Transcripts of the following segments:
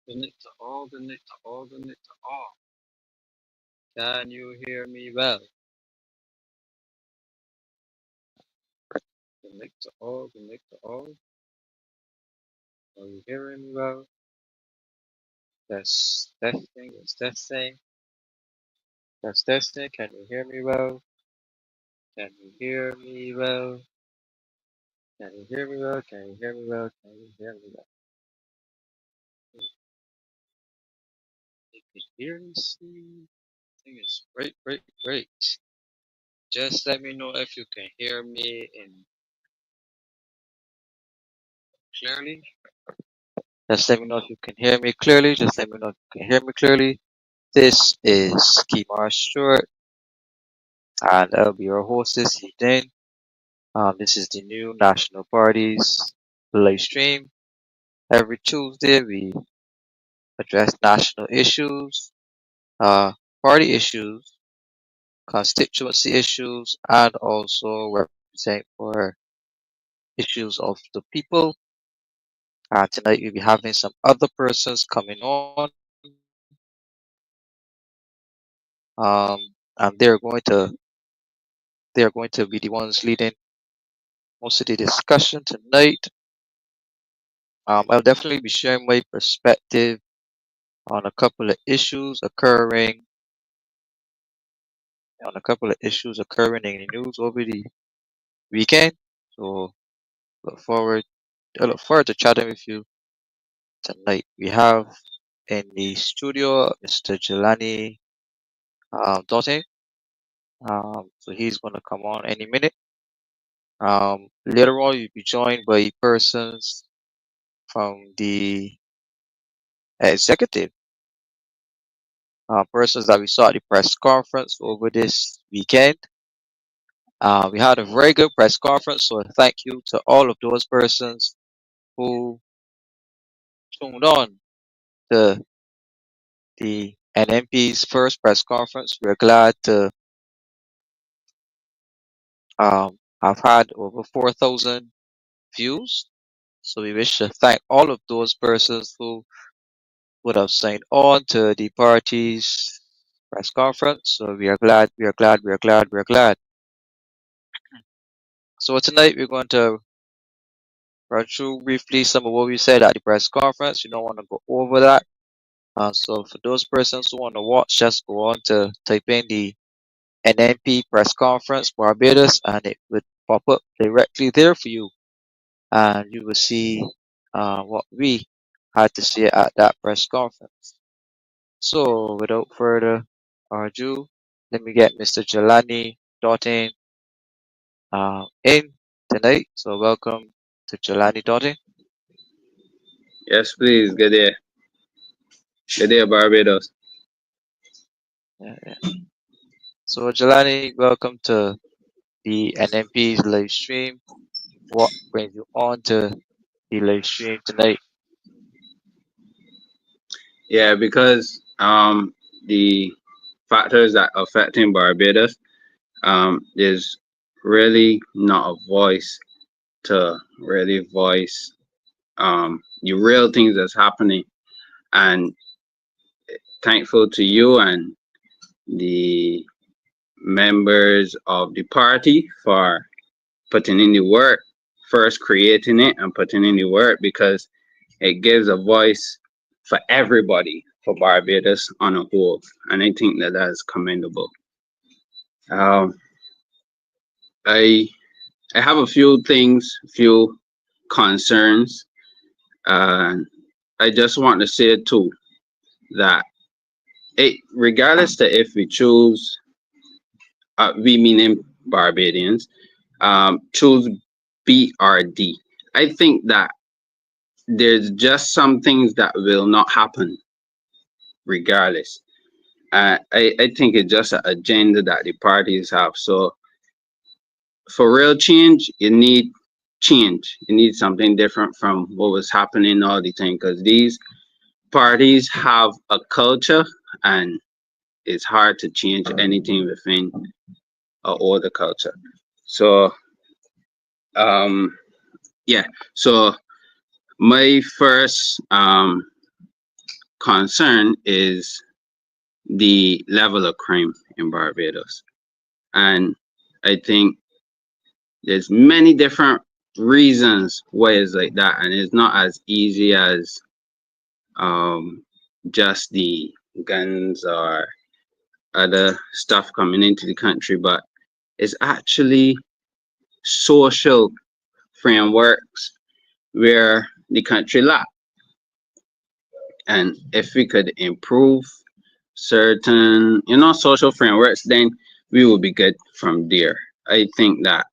Connect to all, connect to all, connect to all. Can you hear me well? Connect to all, connect to all. Are you hearing me well? That's testing, that's testing, that's testing. Can you hear me well? Can you hear me well? Can you hear me well? Can you hear me well? Can you hear me well? You can hear me, see? I think it's great, great, great. Just let me know if you can hear me in clearly. Just let me know if you can hear me clearly. Just let me know if you can hear me clearly. This is Kimar Stewart, and I'll be your host this evening. This is the new National Parties live stream. Every Tuesday, we address national issues, uh, party issues, constituency issues, and also represent for issues of the people. Tonight, we'll be having some other persons coming on, and they're going to be the ones leading most of the discussion tonight. I'll definitely be sharing my perspective on a couple of issues occurring in the news over the weekend. So look forward I look forward to chatting with you tonight. We have in the studio Mr. Jelani Dotting. So he's gonna come on any minute. Later on you'll be joined by persons from the executive, persons that we saw at the press conference over this weekend. We had a very good press conference, so thank you to all of those persons who tuned on to the N.N.P's first press conference. We're glad to have had over 4,000 views. So we wish to thank all of those persons who would have signed on to the party's press conference. So we are glad, we are glad, we are glad, we are glad. So tonight we're going to run through briefly some of what we said at the press conference. You don't want to go over that. So for those persons who want to watch, just go on to type in the N.N.P press conference Barbados, and it would pop up directly there for you, and you will see what we had to say at that press conference. So without further ado, let me get Mr. Jelani Dotting in tonight. So welcome to Jelani Dotting. Yes, please. Good day. Good day, Barbados. Yeah, yeah. So Jelani, welcome to the N.N.P's live stream. What brings you on to the live stream tonight? Yeah, because the factors that affecting Barbados, there's really not a voice to really voice the real things that's happening. And thankful to you and the members of the party for putting in the work, first creating it and putting in the work, because it gives a voice for everybody, for Barbados on a whole, and I think that that's commendable. Um, I I have a few things, few concerns, and I just want to say too that regardless to if we choose, we meaning Barbadians, choose B or D. I think that there's just some things that will not happen regardless. I think it's just an agenda that the parties have. So for real change, you need change. You need something different from what was happening all the time, because these parties have a culture, and it's hard to change anything within a older culture. So um yeah. So my first concern is the level of crime in Barbados. And I think there's many different reasons why it's like that, and it's not as easy as um, just the guns or other stuff coming into the country, but it's actually social frameworks where the country lack. And if we could improve certain, social frameworks, then we will be good from there. I think that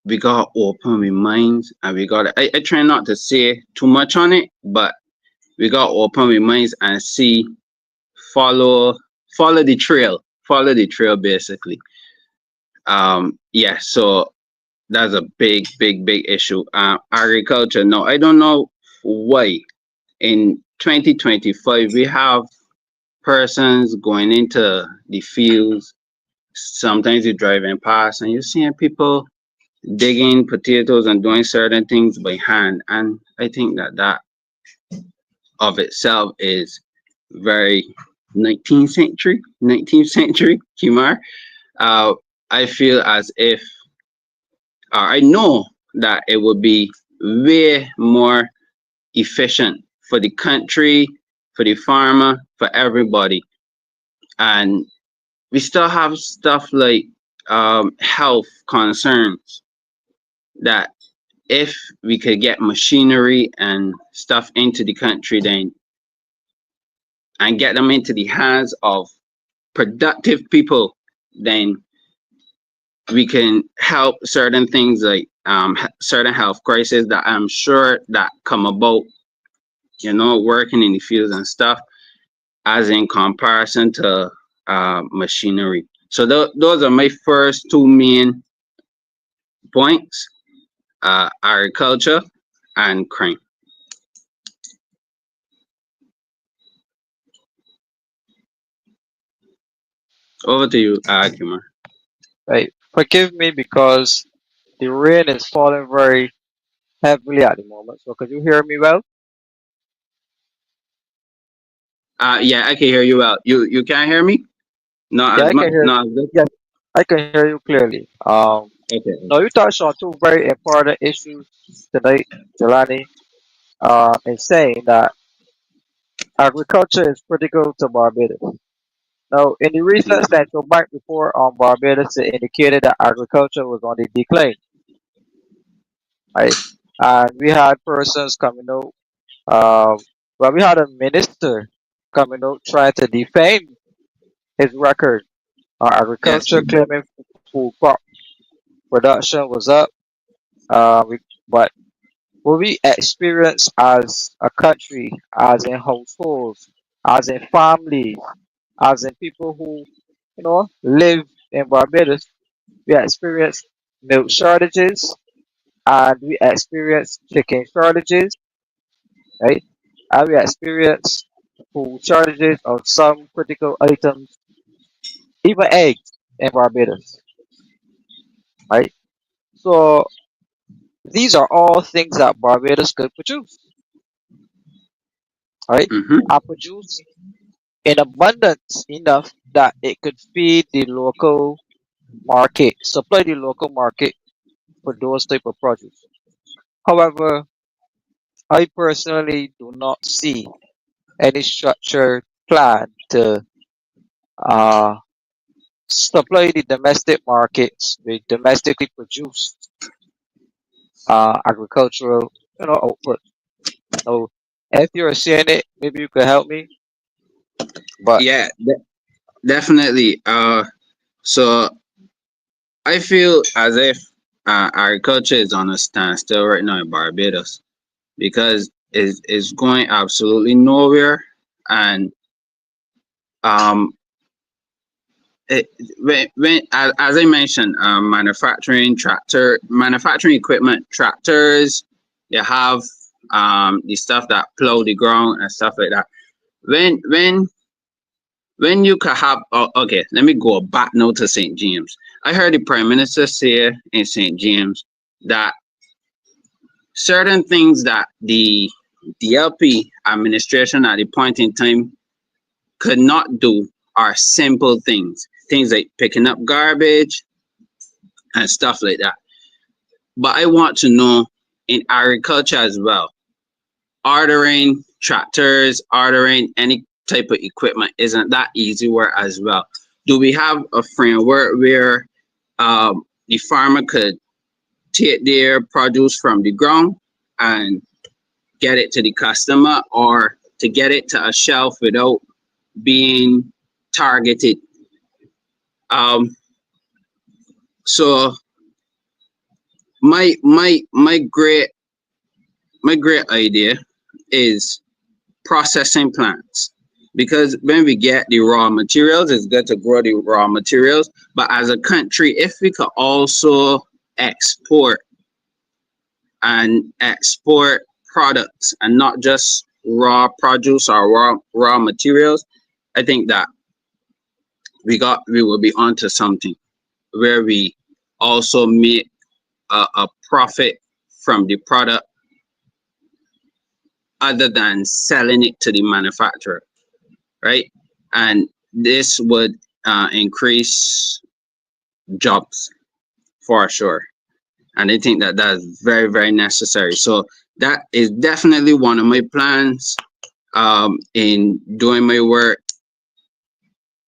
we got open with minds, and we got. I try not to say too much on it, but we got open with minds and see, follow follow the trail, basically. Yeah. So that's a big issue. Agriculture. No, I don't know why in 2025 we have persons going into the fields. Sometimes you're driving past and you're seeing people digging potatoes and doing certain things by hand. And I think that that of itself is very 19th century humor. Uh, I feel as if, I know that it would be way more efficient for the country, for the farmer, for everybody. And we still have stuff like health concerns that if we could get machinery and stuff into the country, then and get them into the hands of productive people, then we can help certain things like certain health crises that I'm sure that come about, working in the fields and stuff, as in comparison to machinery. So those are my first two main points: agriculture and crime. Over to you, Kumar. Right. Forgive me because the rain is falling very heavily at the moment. So could you hear me well? Yeah, I can hear you well. You can't hear me? Not Yeah, as I much. can hear. Not as good. Yes, I can hear you clearly. Okay. Now you touched on two very important issues tonight, Jelani. In saying that agriculture is critical to Barbados. Now, in the recent Yeah. central bank report on Barbados, it indicated that agriculture was on the decline. Right, and we had persons coming out. Well, we had a minister coming out trying to defend his record on Yes. agriculture, claiming food crop production was up. But what we experience as a country, as in households, as in families, as in people who, live in Barbados, we experience milk shortages and we experience chicken shortages, right? And we experience food shortages of some critical items, even eggs in Barbados, right? So these are all things that Barbados could produce, right? Mm-hmm. And produce in abundance enough that it could feed the local market, supply the local market for those type of produce. However, I personally do not see any structured plan to uh, supply the domestic markets with domestically produced agricultural, output. So, if you're seeing it, maybe you could help me. But Yeah, definitely. So I feel as if agriculture is on a standstill right now in Barbados because it's going absolutely nowhere, and um, it, when as I mentioned, manufacturing equipment, tractors, they have the stuff that plow the ground and stuff like that. When you could have, okay, let me go back now to St. James. I heard the Prime Minister say in St. James that certain things that the the LP administration at the point in time could not do are simple things, things like picking up garbage and stuff like that. But I want to know in agriculture as well, ordering tractors, ordering any type of equipment isn't that easy work as well. Do we have a framework where the farmer could take their produce from the ground and get it to the customer, or to get it to a shelf without being targeted? Um, so my great idea is processing plants, because when we get the raw materials, it's good to grow the raw materials. But as a country, if we could also export and export products and not just raw produce or raw materials, I think that we will be onto something where we also make a profit from the product other than selling it to the manufacturer, right? And this would increase jobs for sure. And I think that that's very, very necessary. So that is definitely one of my plans in doing my work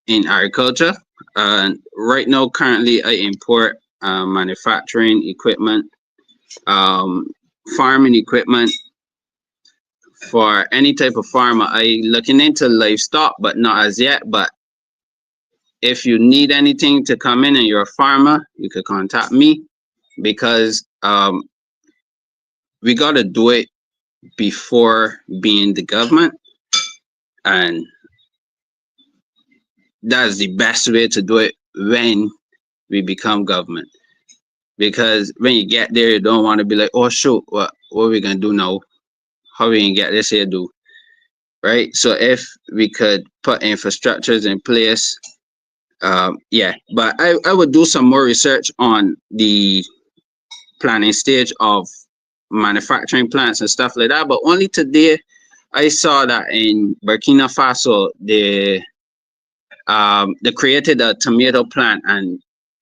in agriculture. Right now, currently, I import manufacturing equipment, um, farming equipment for any type of farmer. I looking into livestock, but not as yet. But if you need anything to come in and you're a farmer, you could contact me, because we got to do it before being the government, and that's the best way to do it when we become government. Because when you get there, you don't want to be like, oh shoot, what are we gonna do now? How we gonna get this here do? Right? So if we could put infrastructures in place, yeah. But I would do some more research on the planning stage of manufacturing plants and stuff like that. But only today I saw that in Burkina Faso they created a tomato plant, and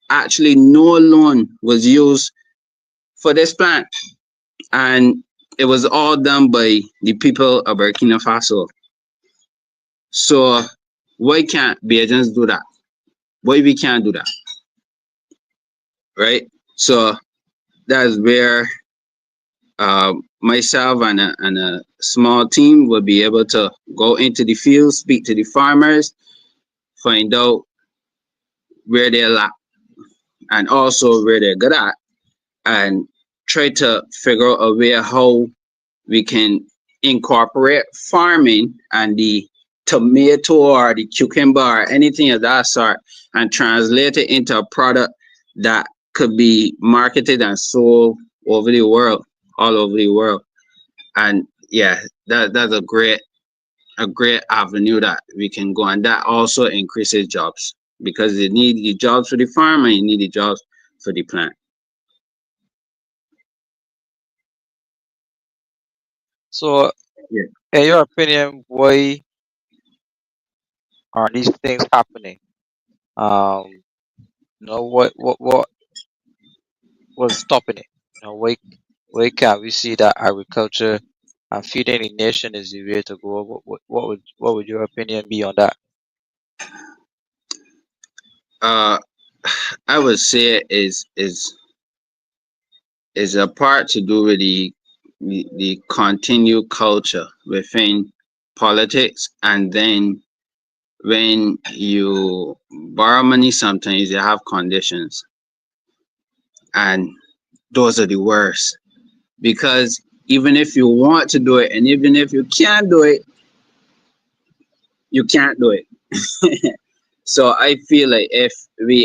actually no loan was used for this plant, and it was all done by the people of Burkina Faso. So why can't Bajans do that? Why we can't do that, right? So that's where myself and a small team will be able to go into the field, speak to the farmers, find out where they're lack and also where they're good at, and try to figure out a way how we can incorporate farming and the tomato or the cucumber or anything of that sort, and translate it into a product that could be marketed and sold over the world, all over the world. And yeah, that's a great avenue that we can go, and that also increases jobs, because you need the jobs for the farm and you need the jobs for the plant. So, Yeah. in your opinion, why are these things happening? Um, what was stopping it? Why can't we see that agriculture and feeding the nation is the way to go? What would your opinion be on that? uh I would say is a part to do with the continued culture within politics. And then when you borrow money, sometimes you have conditions, and those are the worst, because even if you want to do it and even if you can do it, you can't do it. So I feel like if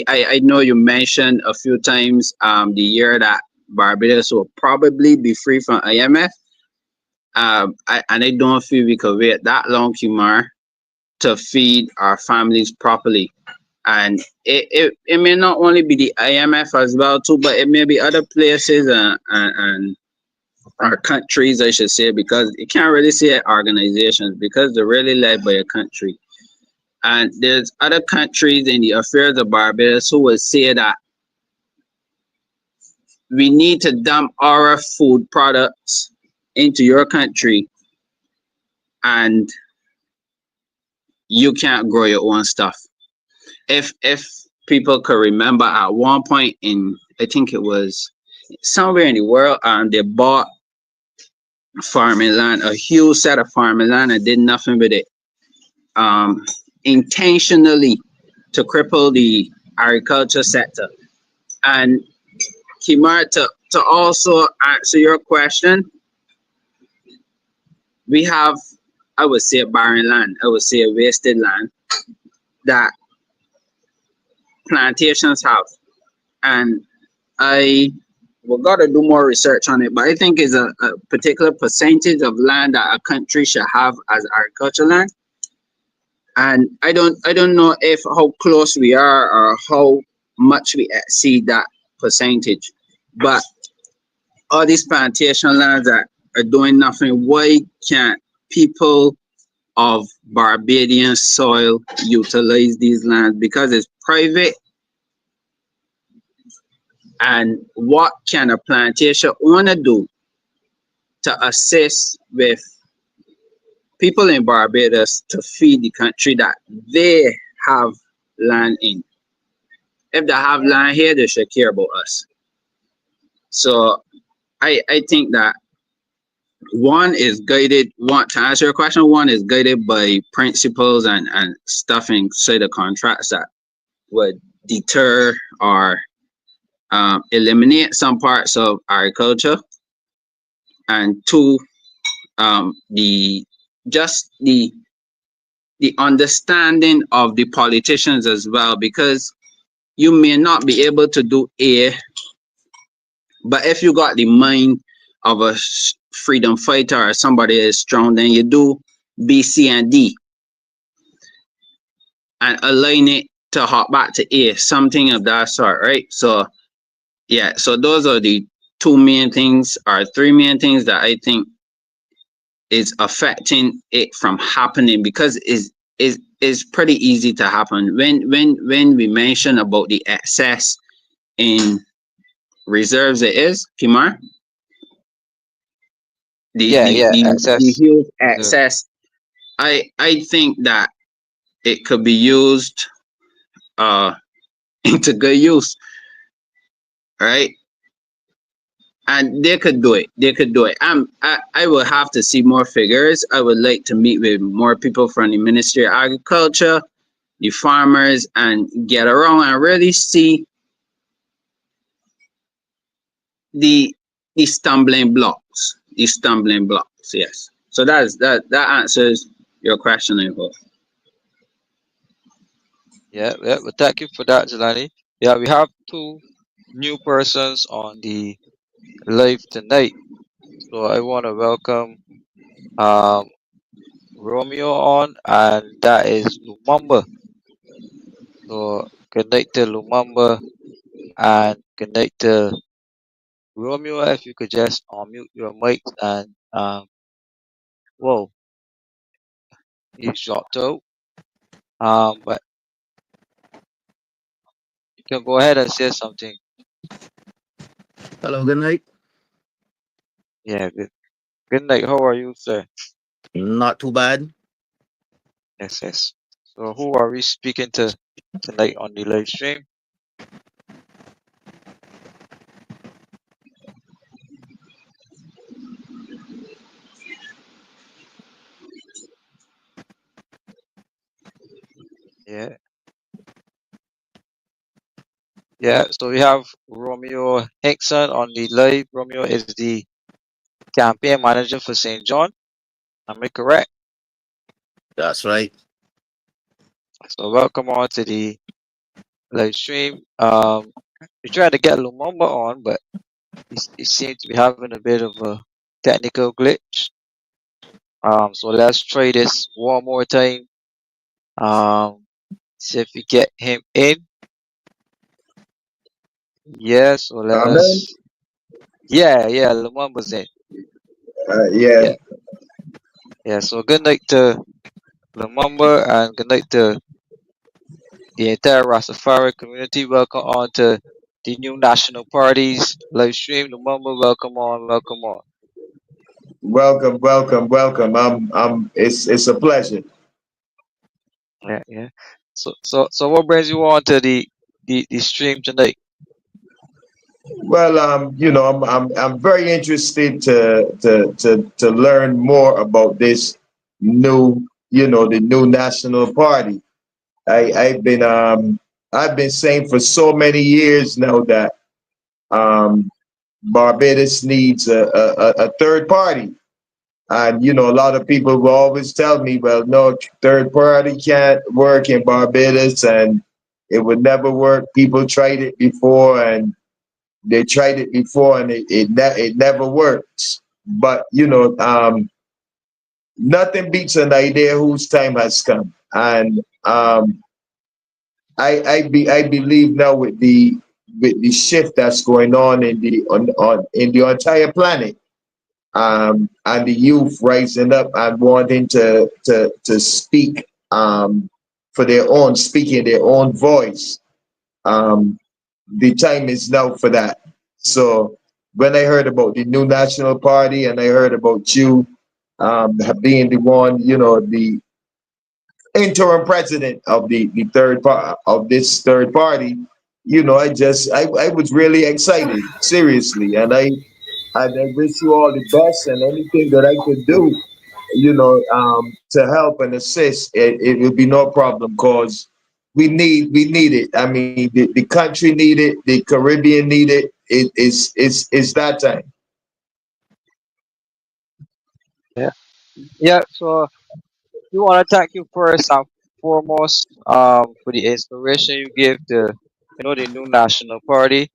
I know you mentioned a few times the year that Barbados will probably be free from IMF. And I don't feel we could wait that long, Kumar, to feed our families properly. And it may not only be the IMF as well too, but it may be other places, and or countries, I should say, because you can't really say organizations because they're really led by a country. And there's other countries in the affairs of Barbados who would say that we need to dump our food products into your country and you can't grow your own stuff. If people could remember at one point in, I think it was somewhere in the world, they bought farming land, a huge set of farming land, and did nothing with it, um, intentionally to cripple the agriculture sector. And Kimar, to also answer your question, we have, I would say, barren land, I would say a wasted land that plantations have. And I we got to do more research on it, but I think it's a particular percentage of land that a country should have as agricultural land. And I don't know if how close we are or how much we exceed that percentage. But all these plantation lands that are doing nothing, why can't people of Barbadian soil utilize these lands? Because it's private. And what can a plantation owner do to assist with people in Barbados to feed the country that they have land in? If they have land here, they should care about us. So I think that one is guided, one to answer your question, one is guided by principles and stuff inside the contracts that would deter or eliminate some parts of agriculture. And two, the just the understanding of the politicians as well, because you may not be able to do A, but if you got the mind of a freedom fighter or somebody is strong, then you do B, C, and D and align it to hop back to A, something of that sort, right? So yeah, so those are the two main things or three main things that I think is affecting it from happening, because is pretty easy to happen when we mention about the excess in reserves. It is Kimar, the Yeah, the yeah, the access huge reserve. excess. I think that it could be used uh into good use, right? And they could do it. They could do it. I will have to see more figures. I would like to meet with more people from the Ministry of Agriculture, the farmers, and get around and really see the the stumbling blocks. The stumbling blocks. Yes. So that answers your question, I hope. Yeah, yeah. But thank you for that, Jelani. Yeah, we have two new persons on the live tonight. So I want to welcome um Romeo on, and that is Lumumba. So good night to Lumumba and good night to Romeo. If you could just unmute your mics and whoa, he's dropped out. But you can go ahead and say something. Hello, good night. Yeah, good night. How are you, sir? Not too bad. Yes, yes. So who are we speaking to tonight on the live stream? Yeah, yeah. So we have Romeo Hickson on the live. Romeo is the campaign manager for St. John. Am I correct? That's right. So welcome on to the live stream. We tried to get Lumumba on, but he seemed to be having a bit of a technical glitch. So let's try this one more time. See if we get him in. Yeah, so Robin? let's. Yeah, yeah, Lumumba's in. Yeah. Yeah, yeah. So good night to Lumumba and good night to the entire Rastafari community. Welcome on to the new National Parties live stream. Lumumba, welcome on, welcome on. Welcome, welcome, welcome. It's a pleasure. Yeah, yeah. So what brings you on to the stream tonight? Well, I'm very interested to learn more about this new, the new national party. I've been saying for so many years now that um, Barbados needs a third party. And a lot of people will always tell me, well, no, third party can't work in Barbados, and it would never work. People tried it before, and they tried it before, and it never works. But nothing beats an idea whose time has come, and I believe now with the shift that's going on in in the entire planet, and the youth rising up and wanting to speak for their own, speaking their own voice. Um, the time is now for that. So when I heard about the new national party and I heard about you being the one, the interim president of the third part of this third party, I was really excited, seriously, and I wish you all the best, and anything that I could do, to help and assist, it will be no problem, because we need it. I mean, the country need it, the Caribbean need it. It's that time. Yeah, yeah. So we want to thank you first and foremost for the inspiration you give to the new national party.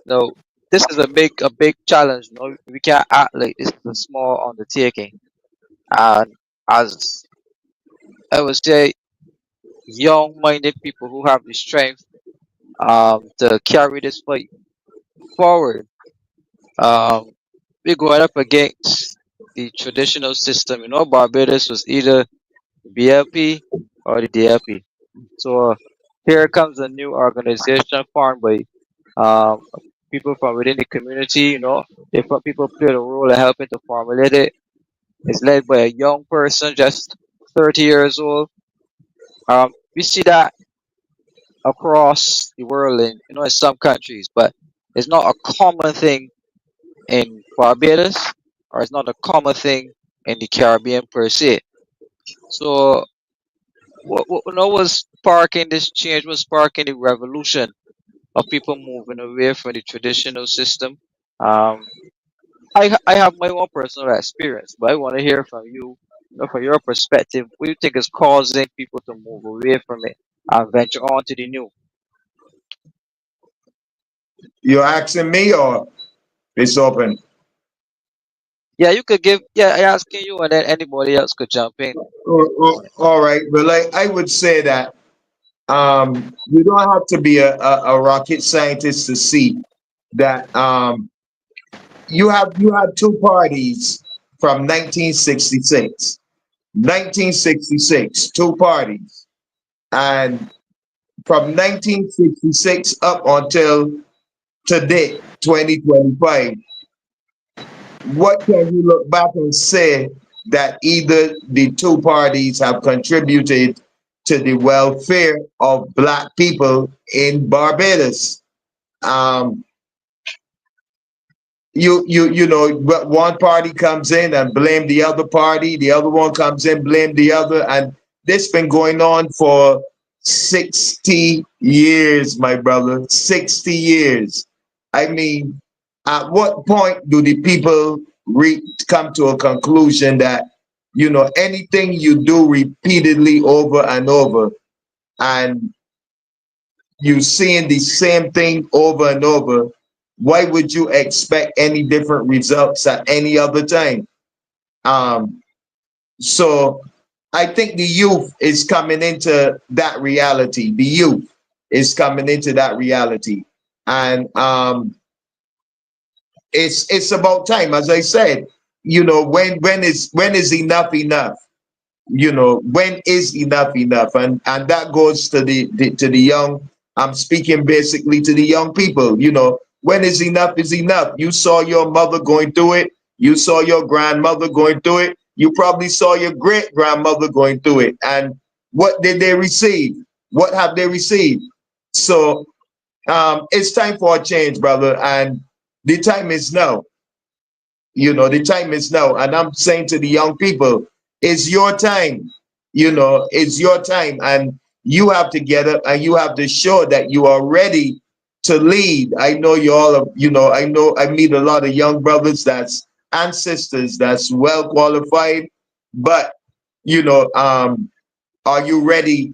No, this is a big challenge. No, we can't act like this is a small undertaking. And as I would say, young-minded people who have the strength to carry this fight forward. Um, we're going up against the traditional system. Barbados was either the BLP or the DLP. So here comes a new organization formed by um, people from within the community. Different people play the role of helping to formulate it. It's led by a young person, just 30 years old. We see that across the world in some countries, but it's not a common thing in Barbados, or it's not a common thing in the Caribbean per se. So what was sparking this change, was sparking the revolution of people moving away from the traditional system. Um, I have my own personal experience, but I want to hear from you, from your perspective. What do you think is causing people to move away from it and venture on to the new? You're asking me, or it's open? Yeah, you could give. Yeah, I asking you, and then anybody else could jump in on it. All right. Well, I would say that you don't have to be a rocket scientist to see that you had two parties from 1966. 1966, two parties. And from 1966 up until today, 2025, what can you look back and say that either the two parties have contributed to the welfare of Black people in Barbados? Um, one party comes in and blame the other party, the other one comes in, blame the other, and this been going on for 60 years, my brother. 60 years. I mean, at what point do the people come to a conclusion that anything you do repeatedly over and over, and you seeing the same thing over and over, why would you expect any different results at any other time? Um, so I think the youth is coming into that reality. The youth is coming into that reality. And it's about time. As I said, when is enough enough? When is enough enough? And that goes to the young. I'm speaking basically to the young people. When is enough? You saw your mother going through it. You saw your grandmother going through it. You probably saw your great grandmother going through it. And what did they receive? What have they received? So it's time for a change, brother, and the time is now. The time is now. And I'm saying to the young people, it's your time. It's your time. And you have to get up and you have to show that you are ready to lead. I know you all, I know I meet a lot of young brothers and sisters that's well qualified, but, you know, um, are you really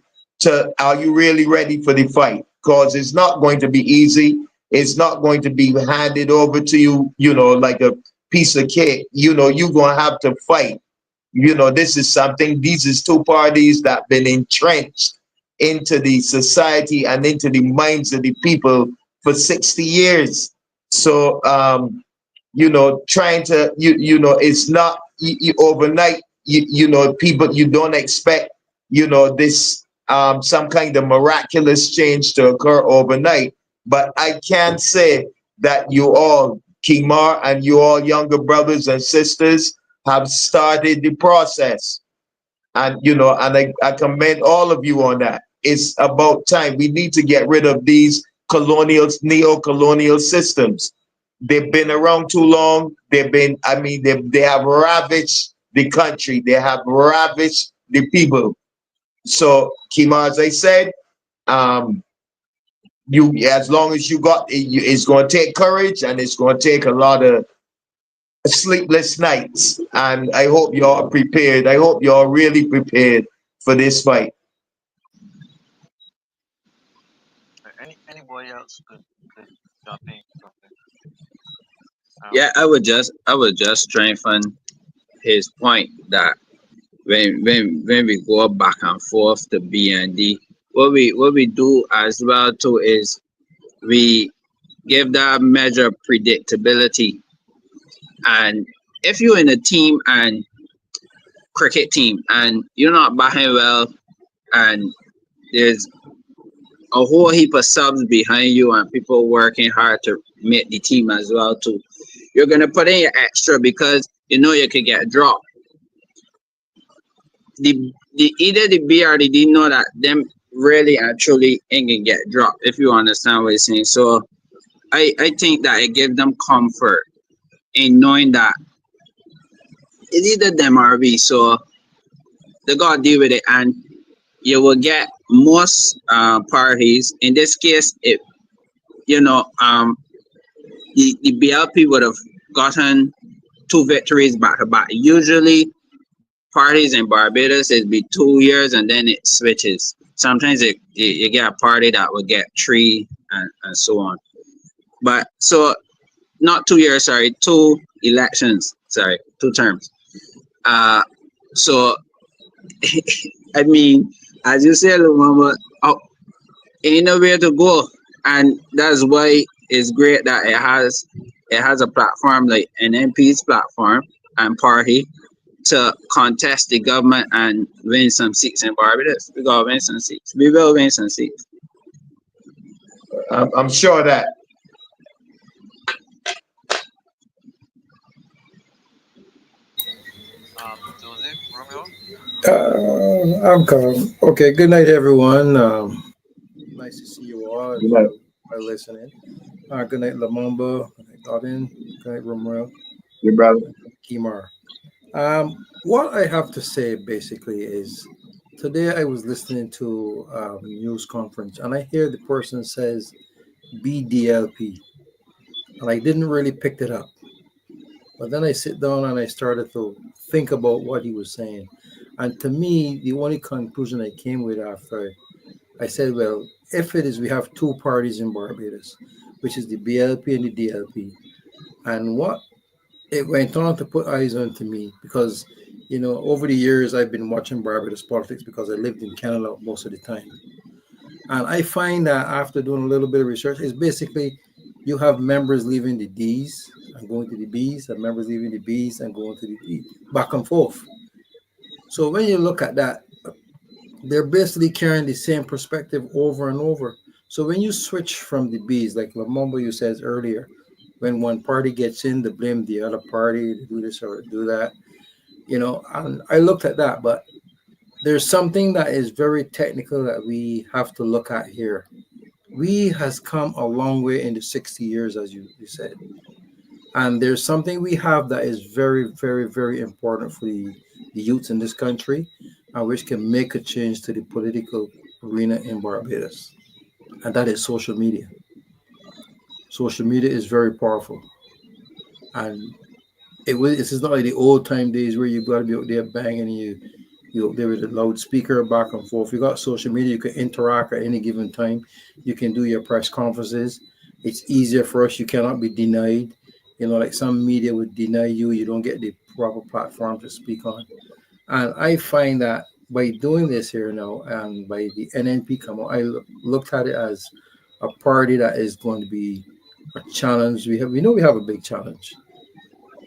ready for the fight? Because it's not going to be easy. It's not going to be handed over to you, like a piece of cake. You're going to have to fight. These is two parties that been entrenched into the society and into the minds of the people for 60 years. So trying to it's not overnight. People, you don't expect this some kind of miraculous change to occur overnight. But I can say that you all, Kimar, and you all younger brothers and sisters have started the process. And I commend all of you on that. It's about time. We need to get rid of these neo-colonial systems. They've been around too long. They have ravaged the country. They have ravaged the people. So, Kima, as I said, you as long as you got it, it's going to take courage and it's going to take a lot of sleepless nights. And I hope y'all are prepared. I hope y'all really prepared for this fight. Anybody else could jump in. Yeah, I would just strengthen his point that when we go back and forth to BND, what we do as well too is we give that measure of predictability. And if you're in a team and cricket team and you're not batting well and there's a whole heap of subs behind you and people working hard to make the team as well too, you're gonna put in your extra because you know you could get dropped. The either the B or the D know that them really actually ain't gonna get dropped, if you understand what I'm saying. So I think that it gives them comfort in knowing that it's either them or we. So they gotta deal with it, and you will get most parties. In this case, if you know the BLP would have gotten two victories back to back. Usually parties in Barbados it be 2 years and then it switches. Sometimes you get a party that will get three and so on. But so not 2 years, sorry, two elections, sorry, two terms. So I mean, as you said, Lumumba, oh, ain't nowhere to go, and that's why it's great that it has a platform like N.N.P's platform and party to contest the government and win some seats in Barbados. We gotta win some seats. We will win some seats. I'm sure of that. Joseph, Romeo. I'm calm. Okay, good night, everyone. Nice to see you all You as know, you are listening. Good night, Lamumba. Good night, Dottin. Good night, Romero. your brother. Kimar. What I have to say basically is today I was listening to a news conference and I hear the person says BDLP and I didn't really pick it up. But then I sit down and I started to think about what he was saying. And to me, the only conclusion I came with after I said, well, if it is, we have two parties in Barbados, which is the BLP and the DLP. And what it went on to put eyes on to me because, over the years, I've been watching Barbados politics because I lived in Canada most of the time. And I find that after doing a little bit of research, it's basically You have members leaving the D's and going to the B's, and members leaving the B's and going to the D, back and forth. So when you look at that, they're basically carrying the same perspective over and over. So when you switch from the B's, like Lamombo you said earlier, when one party gets in, they blame the other party, to do this or do that. And I looked at that, but there's something that is very technical that we have to look at here. We has come a long way in the 60 years, as you said. And there's something we have that is very, very, very important for the youths in this country, and which can make a change to the political arena in Barbados. And that is social media. Social media is very powerful. And this is not like the old time days where you got to be out there banging and you up there with a loudspeaker back and forth. You got social media, you can interact at any given time. You can do your press conferences. It's easier for us. You cannot be denied. Like some media would deny you. You don't get the proper platform to speak on. And I find that by doing this here now and by the N.N.P come out, looked at it as a party that is going to be a challenge. We know we have a big challenge,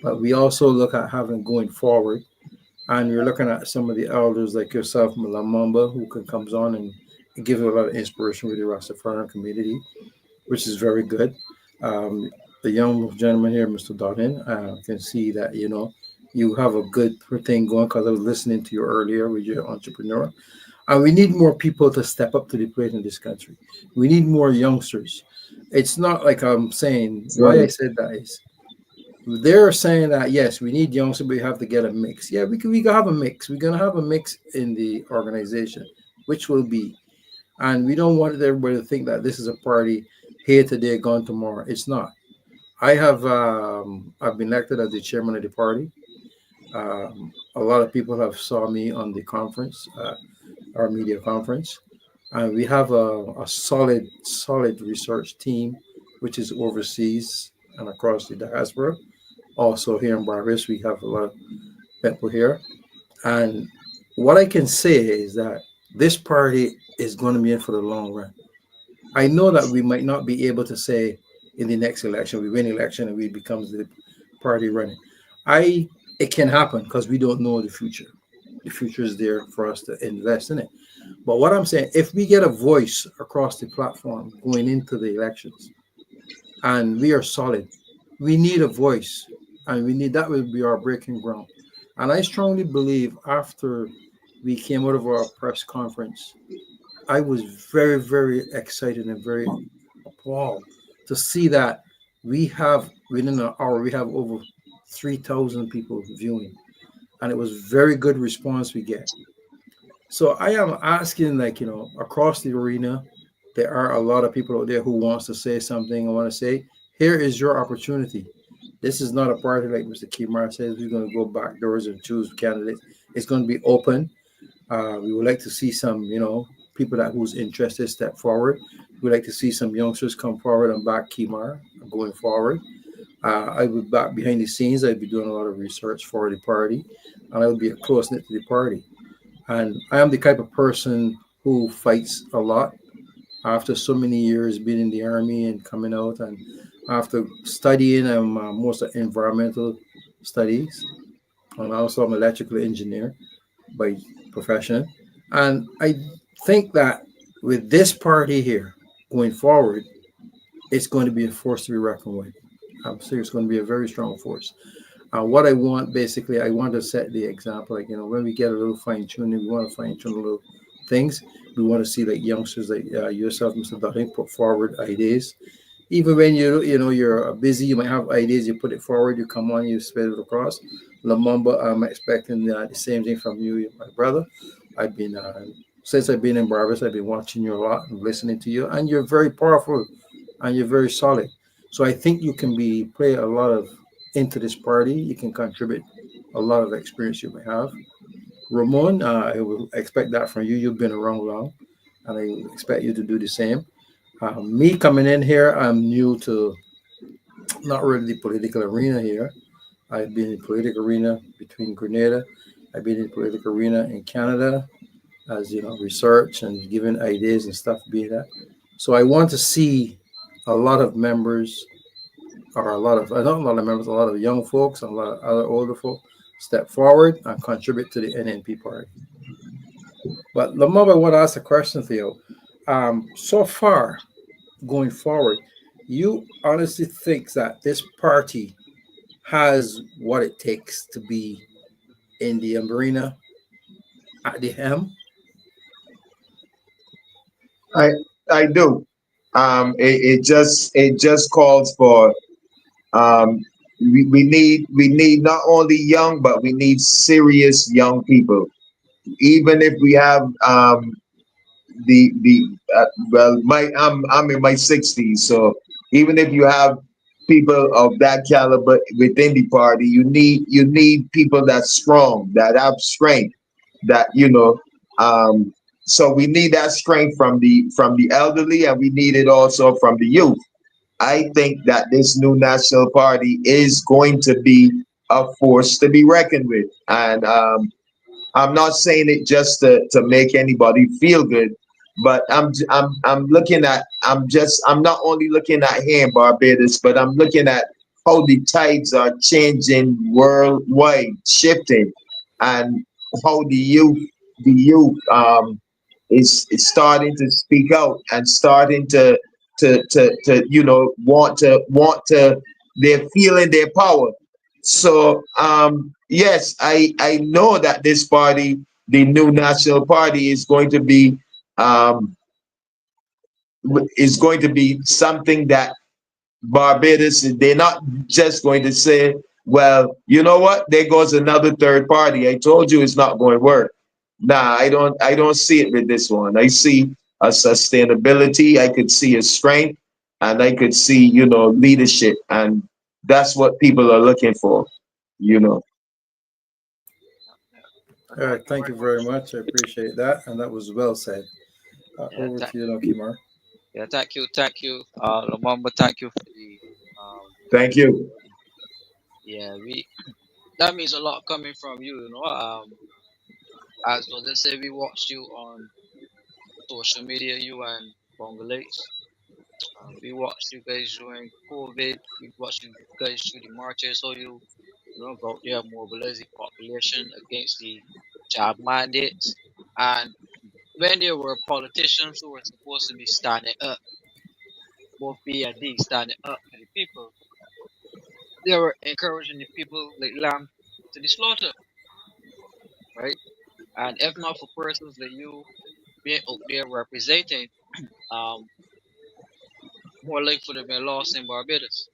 but we also look at having going forward, and you're looking at some of the elders like yourself, Lamamba, who comes on and give a lot of inspiration with the Rastafarian community, which is very good. Um, the young gentleman here, Mr. Dottin, can see that you have a good thing going because I was listening to you earlier with your entrepreneur. And we need more people to step up to the plate in this country. We need more youngsters. It's not like I'm saying why I Right. said that is they're saying that yes, we need youngsters, but we have to get a mix. Yeah, we can have a mix. We're gonna have a mix in the organization, which will be, and we don't want everybody to think that this is a party here today, gone tomorrow. It's not. I've been elected as the chairman of the party. A lot of people have saw me on the conference, our media conference, and we have a solid research team, which is overseas and across the diaspora. Also here in Barbados, we have a lot of people here. And what I can say is that this party is going to be in for the long run. I know that we might not be able to say in the next election, we win election and we becomes the party running. I It can happen because we don't know the future. The future is there for us to invest in it. But what I'm saying, if we get a voice across the platform going into the elections, and we are solid. We need a voice, and we need that will be our breaking ground. And I strongly believe after we came out of our press conference, I was very, very excited and very appalled to see that we have within an hour we have over 3,000 people viewing, and it was very good response we get. So I am asking, like, across the arena, there are a lot of people out there who wants to say something. I want to say, here is your opportunity. This is not a party like Mr. Kimar says. We're going to go back doors and choose candidates. It's going to be open. We would like to see some, people that who's interested step forward. We'd like to see some youngsters come forward and back Kimar going forward. I would back behind the scenes. I'd be doing a lot of research for the party, and I would be a close knit to the party. And I am the type of person who fights a lot after so many years being in the army and coming out, and after studying most of environmental studies, and also I'm an electrical engineer by profession. And I think that with this party here going forward, it's going to be a force to be reckoned with. I'm serious, it's going to be a very strong force. What I want, basically, I want to set the example. Like, when we get a little fine tuning, we want to fine tune little things. We want to see like youngsters like yourself, Mr. Dotting, put forward ideas. Even when you're busy, you might have ideas. You put it forward. You come on, you spread it across. Lamamba, I'm expecting the same thing from you, my brother. I've been since I've been in Barbados, I've been watching you a lot and listening to you, and you're very powerful, and you're very solid. So I think you can play a lot of into this party. You can contribute a lot of experience you may have. Ramon, I will expect that from you. You've been around long, and I expect you to do the same. Me coming in here, I'm new to not really the political arena here. I've been in the political arena between Grenada. I've been in the political arena in Canada, as research and giving ideas and stuff be that. So I want to see a lot of members or a lot of, I don't know, a lot of members, a lot of young folks and a lot of other older folk step forward and contribute to the NNP party. But Lamar, I want to ask a question to you. So far, going forward, you honestly think that this party has what it takes to be in the arena at the helm? I I do. It just calls for we need not only young, but we need serious young people. Even if we have the well, my I'm in my 60s, so even if you have people of that caliber within the party, you need people that's strong, that have strength, that so we need that strength from the elderly, and we need it also from the youth. I think that this new national party is going to be a force to be reckoned with, and I'm not saying it just to make anybody feel good, but I'm looking at I'm not only looking at here in Barbados, but I'm looking at how the tides are changing worldwide, shifting, and how the youth is starting to speak out and starting to want to they're feeling their power. So yes, I know that this party, the new national party, um, is going to be something that Barbados, they're not just going to say, well, you know what, there goes another third party. I told you it's not going to work. Nah, I don't see it with this one. I see a sustainability, I could see a strength, and I could see, leadership, and that's what people are looking for, you know. All Thank right, you thank very you very much. much. I appreciate that, and that was well said. Yeah, Over to you now, Kimar. thank you, Lumumba. Thank you for the Thank you. yeah. We that means a lot coming from you. As well, let's say we watched you on social media, you and Bongolese. We watched you guys during COVID. We watched you guys through the marches. So go out there mobilize the population against the job mandates. And when there were politicians who were supposed to be standing up, both B and D standing up for the people, they were encouraging the people like lamb to the slaughter, right? And if not for persons like you being out there representing, um, more likely would have been lost in Barbados.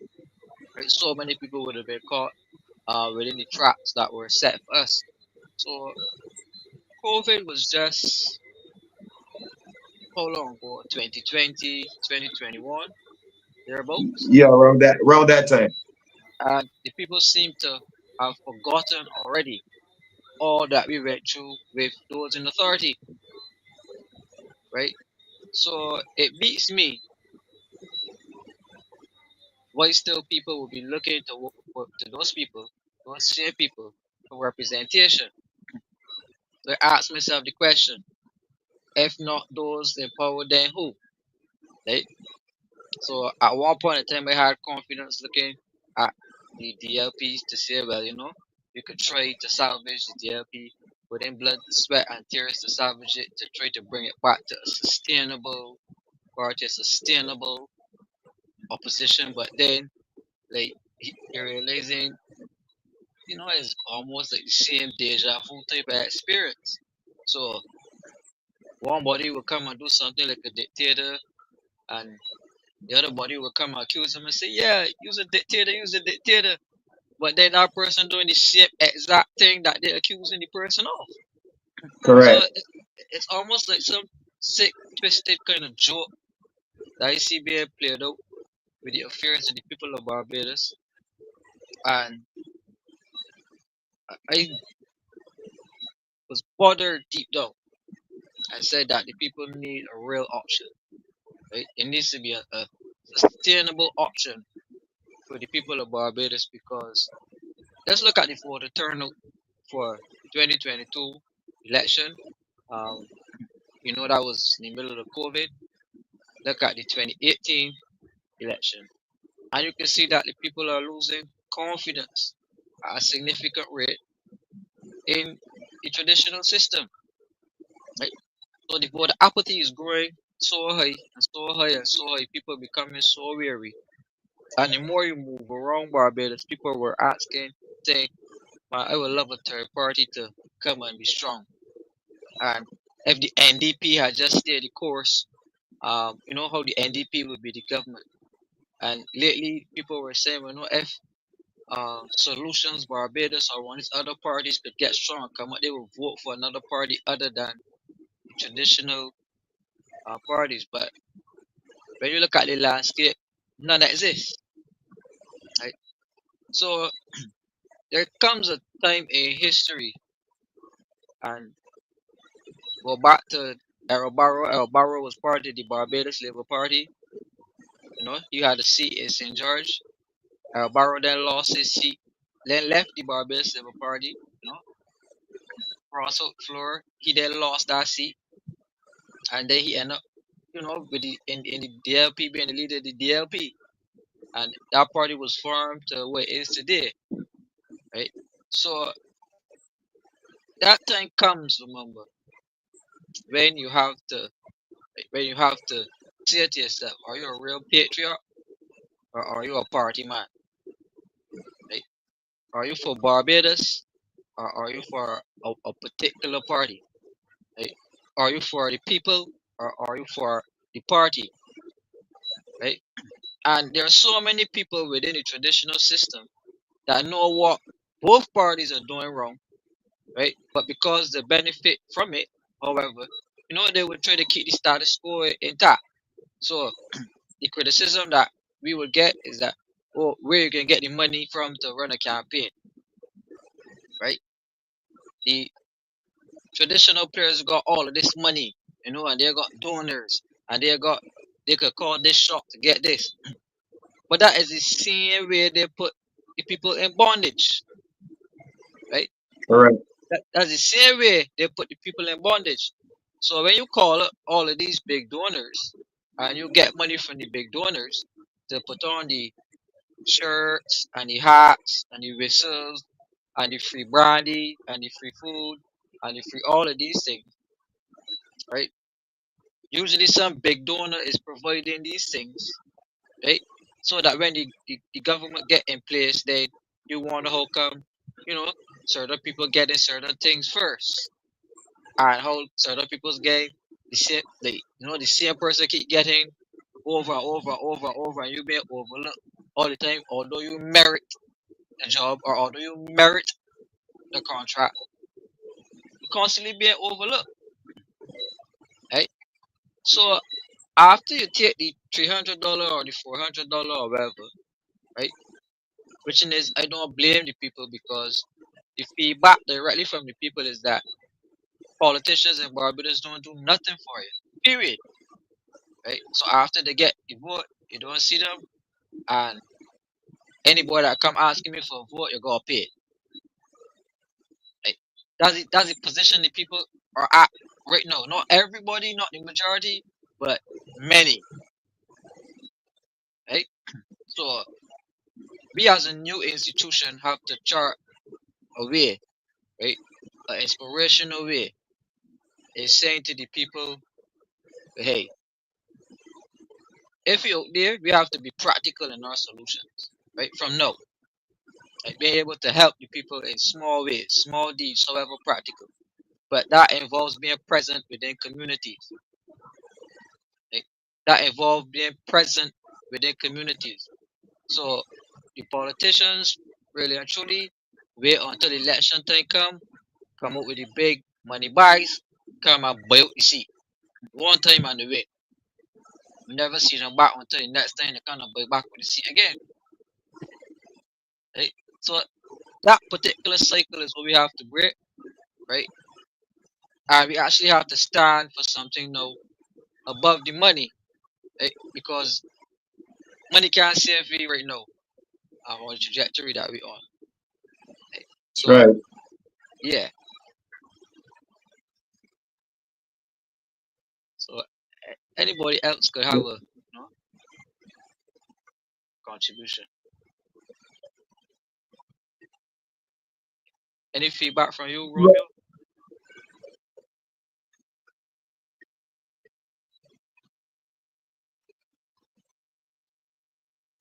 Right? So many people would have been caught within the traps that were set for us. So COVID was just how long ago? 2020, 2021, thereabouts. Yeah, around that time. And the people seem to have forgotten already all that we went through with those in authority, right? So it beats me why still people will be looking to those people, those same people, for representation. So I ask myself the question: if not those in power, then who? Right? So at one point in time, I had confidence looking at the DLPs to say, well, we could try to salvage the DLP, put in blood, sweat, and tears to salvage it, to try to bring it back to a sustainable party, a sustainable opposition. But then, like, you're realizing, it's almost like the same deja vu type of experience. So one body will come and do something like a dictator, and the other body will come and accuse him and say, yeah, use a dictator, use a dictator. But then that person doing the same exact thing that they're accusing the person of. So Correct. it's almost like some sick, twisted kind of joke that I see being played out with the affairs of the people of Barbados. And I was bothered deep down and said that the people need a real option, right? It needs to be a sustainable option for the people of Barbados, because let's look at the voter turnout for 2022 election. Um, that was in the middle of the COVID. Look at the 2018 election. and you can see that the people are losing confidence at a significant rate in the traditional system. Right? So the apathy is growing so high and so high and so high, people becoming so weary. And the more you move around Barbados, people were asking, saying, "Man, I would love a third party to come and be strong." And if the NDP had just stayed the course, you know how the NDP would be the government. And lately, people were saying, well, if Solutions Barbados or one of these other parties could get strong, come out, they will vote for another party other than the traditional parties. But when you look at the landscape, none exists. Right? So there comes a time in history, and go back to El Barro. El Barro was part of the Barbados Labour Party. You know, he had a seat in St. George. Barrow then lost his seat, then left the Barbados Labour Party. You know, Russell Floor, he then lost that seat, and then he ended up, you know, with in the DLP being the leader of the DLP, and that party was formed to what it is today, right? So that time comes, remember, when you have to, when you have to say to yourself, are you a real patriot or are you a party man, right? Are you for Barbados or are you for a particular party? Right? Are you for the people or are you for the party? Right? And there are so many people within the traditional system that know what both parties are doing wrong, right? But because they benefit from it, however, you know, they would try to keep the status quo intact. So the criticism that we would get is that, oh, where you can get the money from to run a campaign, right? The traditional players got all of this money, you know, and they got donors, and they could call this shop to get this. But that is the same way they put the people in bondage, right? Correct. That's the same way they put the people in bondage. So when you call up all of these big donors and you get money from the big donors to put on the shirts and the hats and the whistles and the free brandy and the free food and the free all of these things, right? Usually some big donor is providing these things, right? So that when the government get in place, then you wonder how come, you know, certain people getting certain things first, and how certain people's getting the same, the same person keep getting over and over and over and over, and you being overlooked all the time, although you merit the job or although you merit the contract, you constantly being overlooked, right? So after you take the $300 or the $400 or whatever, right? Which is, I don't blame the people because the feedback directly from the people is that politicians in Barbados don't do nothing for you. Period. Right? So after they get the vote, you don't see them, and anybody that come asking me for a vote, you gotta pay. Right? That's the position the people are at right now. Not everybody, not the majority, but many. Right? So we as a new institution have to chart a way, right? An inspirational way. Is saying to the people, hey, if you're out there, we have to be practical in our solutions, right? From now, like being able to help the people in small ways, small deeds, however practical. But that involves being present within communities. Right? That involves being present within communities. So the politicians really and truly wait until election time come up with the big money buys, come and buy out the seat. One time on the way. We never see them back until the next time they kind of buy back with the seat again. Right? So that particular cycle is what we have to break, right? And we actually have to stand for something now above the money, right? Because money can't save me right now on the trajectory that we on. Right? That's So right. yeah, so anybody else could have a, you know, contribution. Any feedback from you, Romeo?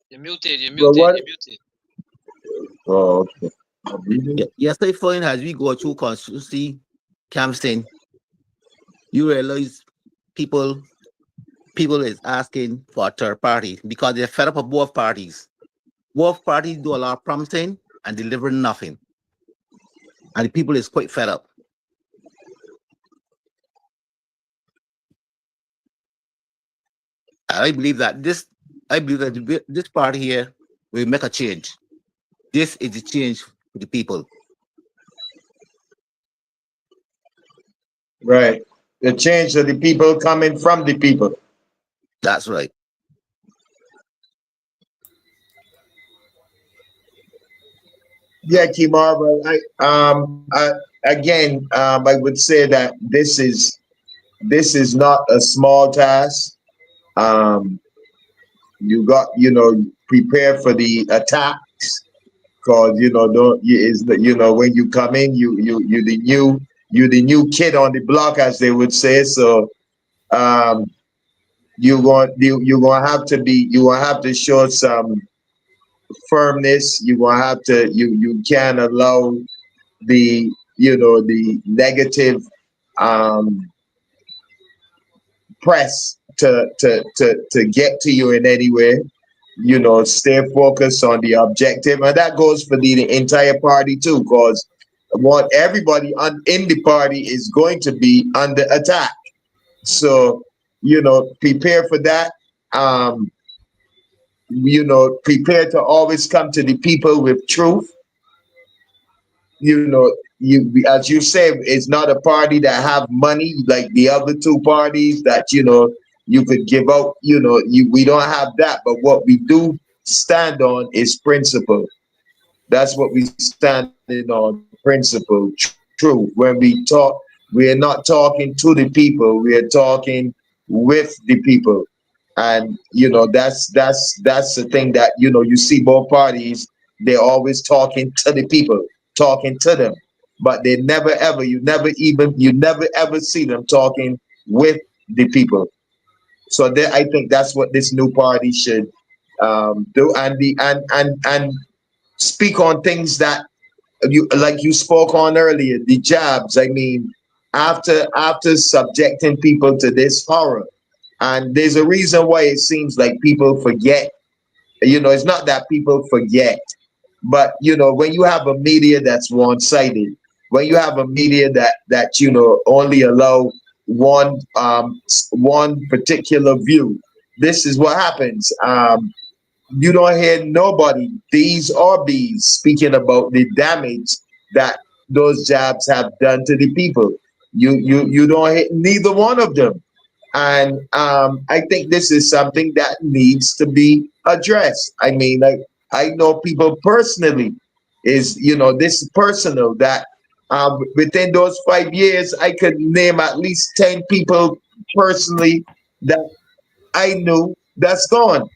You're muted. You're Well, muted. what? You're muted. Oh, okay. Yesterday, fine, as we go through constituency campaign, you realize people people is asking for a third party because they're fed up of both parties. Both parties do a lot of promising and deliver nothing. And the people is quite fed up. I believe that this party here will make a change. This is the change for the people. Right. The change of the people coming from the people. That's right. Yeah, Kimar, but again, I would say that this is not a small task. Um, you got, prepare for the attacks, cause don't you is the, when you come in, you the new kid on the block, as they would say. So um, you're gonna have to be you gonna have to show some firmness. You're gonna have to you can't allow the negative um, press to get to you in any way. Stay focused on the objective, and that goes for the entire party too, because what everybody in the party is going to be under attack. So prepare for that. Um, prepare to always come to the people with truth. As you say, it's not a party that have money like the other two parties that you could give out. We don't have that, but what we do stand on is principle. That's what we standing on, principle, truth. When we talk, we are not talking to the people, we are talking with the people. And that's the thing that you see both parties, they're always talking to the people, talking to them. But they never ever, you never ever see them talking with the people. So I think that's what this new party should do, and speak on things that you spoke on earlier, the jabs. I mean, after subjecting people to this horror, and there's a reason why it seems like people forget. It's not that people forget, but when you have a media that's one-sided, when you have a media that only allow one particular view, this is what happens. You don't hear nobody, these or bees, speaking about the damage that those jabs have done to the people. You don't hear neither one of them. And I think this is something that needs to be addressed. I mean, like, I know people personally, is this is personal, that within those 5 years I could name at least 10 people personally that I knew that's gone.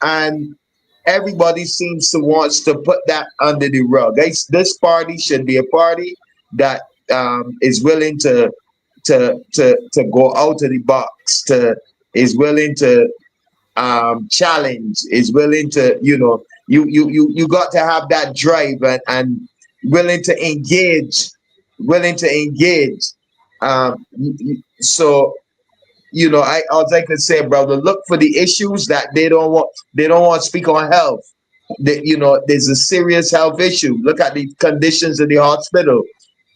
And everybody seems to wants to put that under the rug. This party should be a party that is willing to go out of the box, to is willing to challenge, is willing to you got to have that drive, and willing to engage, willing to engage. So all I could say, brother, look for the issues that they don't want to speak on health. There's a serious health issue. Look at the conditions in the hospital.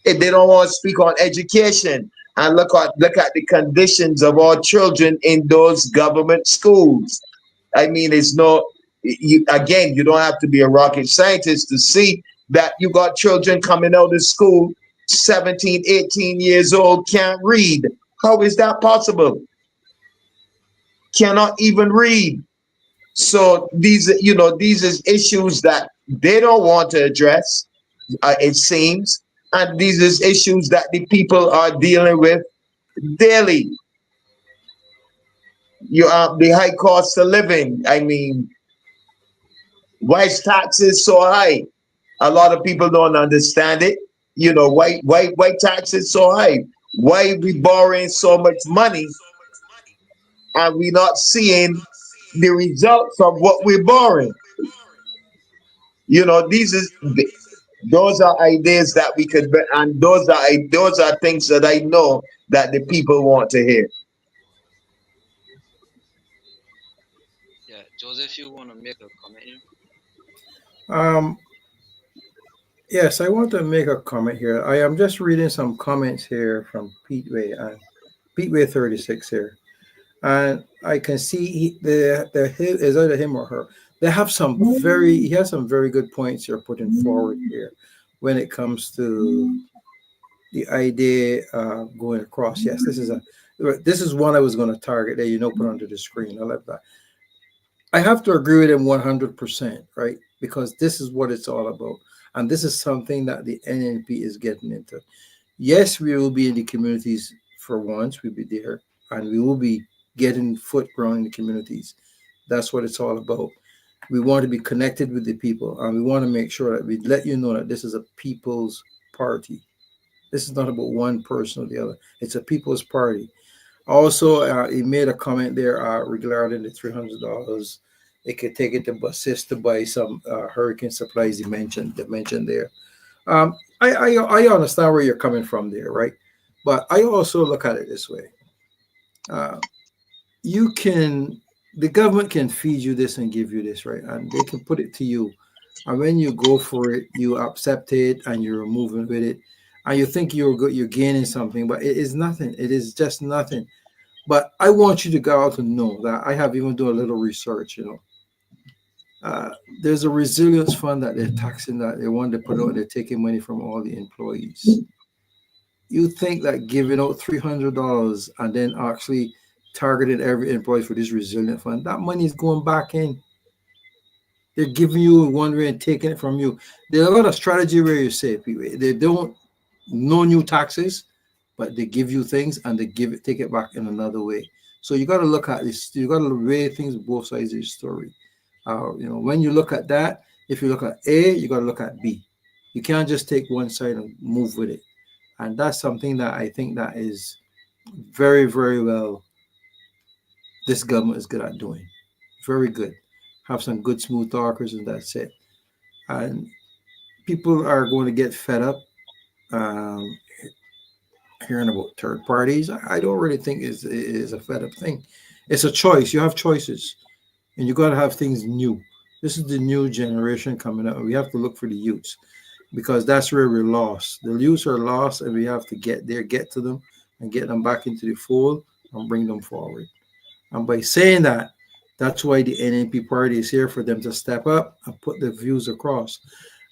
If they don't want to speak on education, and look at the conditions of our children in those government schools. I mean, it's no you don't have to be a rocket scientist to see that you got children coming out of school 17, 18 years old, can't read. How is that possible? Cannot even read. So these is issues that they don't want to address, it seems, and these is issues that the people are dealing with daily. The high cost of living. I mean, Why is taxes so high? A lot of people don't understand it. You know, why taxes so high? Why we borrowing so much money and we not seeing the results of what we're borrowing? You know, those are ideas that we could and those are things that I know that the people want to hear. Yeah, Joseph, you want to make a comment here? Um, yes, I want to make a comment here. I am just reading some comments here from Peteway and Peteway 36 here, and I can see is either him or her. They have some very he has some very good points you're putting forward here when it comes to the idea going across. Yes, this is one I was going to target there. Put onto the screen. I love that. I have to agree with him 100%, right? Because this is what it's all about. And this is something that the N.N.P is getting into. Yes, we will be in the communities for once, we'll be there, and we will be getting foot ground in the communities. That's what it's all about. We want to be connected with the people, and we want to make sure that we let you know that this is a people's party. This is not about one person or the other. It's a people's party. Also, he made a comment there regarding the $300. It could take it to assist to buy some hurricane supplies. They mentioned there. I understand where you're coming from there, right? But I also look at it this way: uh, you can, the government can feed you this and give you this, right? And they can put it to you, and when you go for it, you accept it and you're moving with it, and you think you're gaining something, but it is nothing. It is just nothing. But I want you to go out and know that I have even done a little research. There's a resilience fund that they're taxing that they want to put out. They're taking money from all the employees. You think that giving out $300 and then actually targeting every employee for this resilient fund, that money is going back in. They're giving you one way and taking it from you. There's a lot of strategy where you say they don't no new taxes, but they give you things and they take it back in another way. So you got to look at this. You got to weigh things both sides of the story. When you look at that, if you look at A, you got to look at B. You can't just take one side and move with it. And that's something that I think that is very, very well this government is good at doing. Very good. Have some good smooth talkers, and that's it. And people are going to get fed up um, hearing about third parties. I don't really think is a fed up thing. It's a choice. You have choices, and you got to have things new. This is the new generation coming up, and we have to look for the youths because that's where we're lost. The youths are lost, and we have to get there, get to them, and get them back into the fold and bring them forward. And by saying that, that's why the N.N.P party is here for them to step up and put their views across.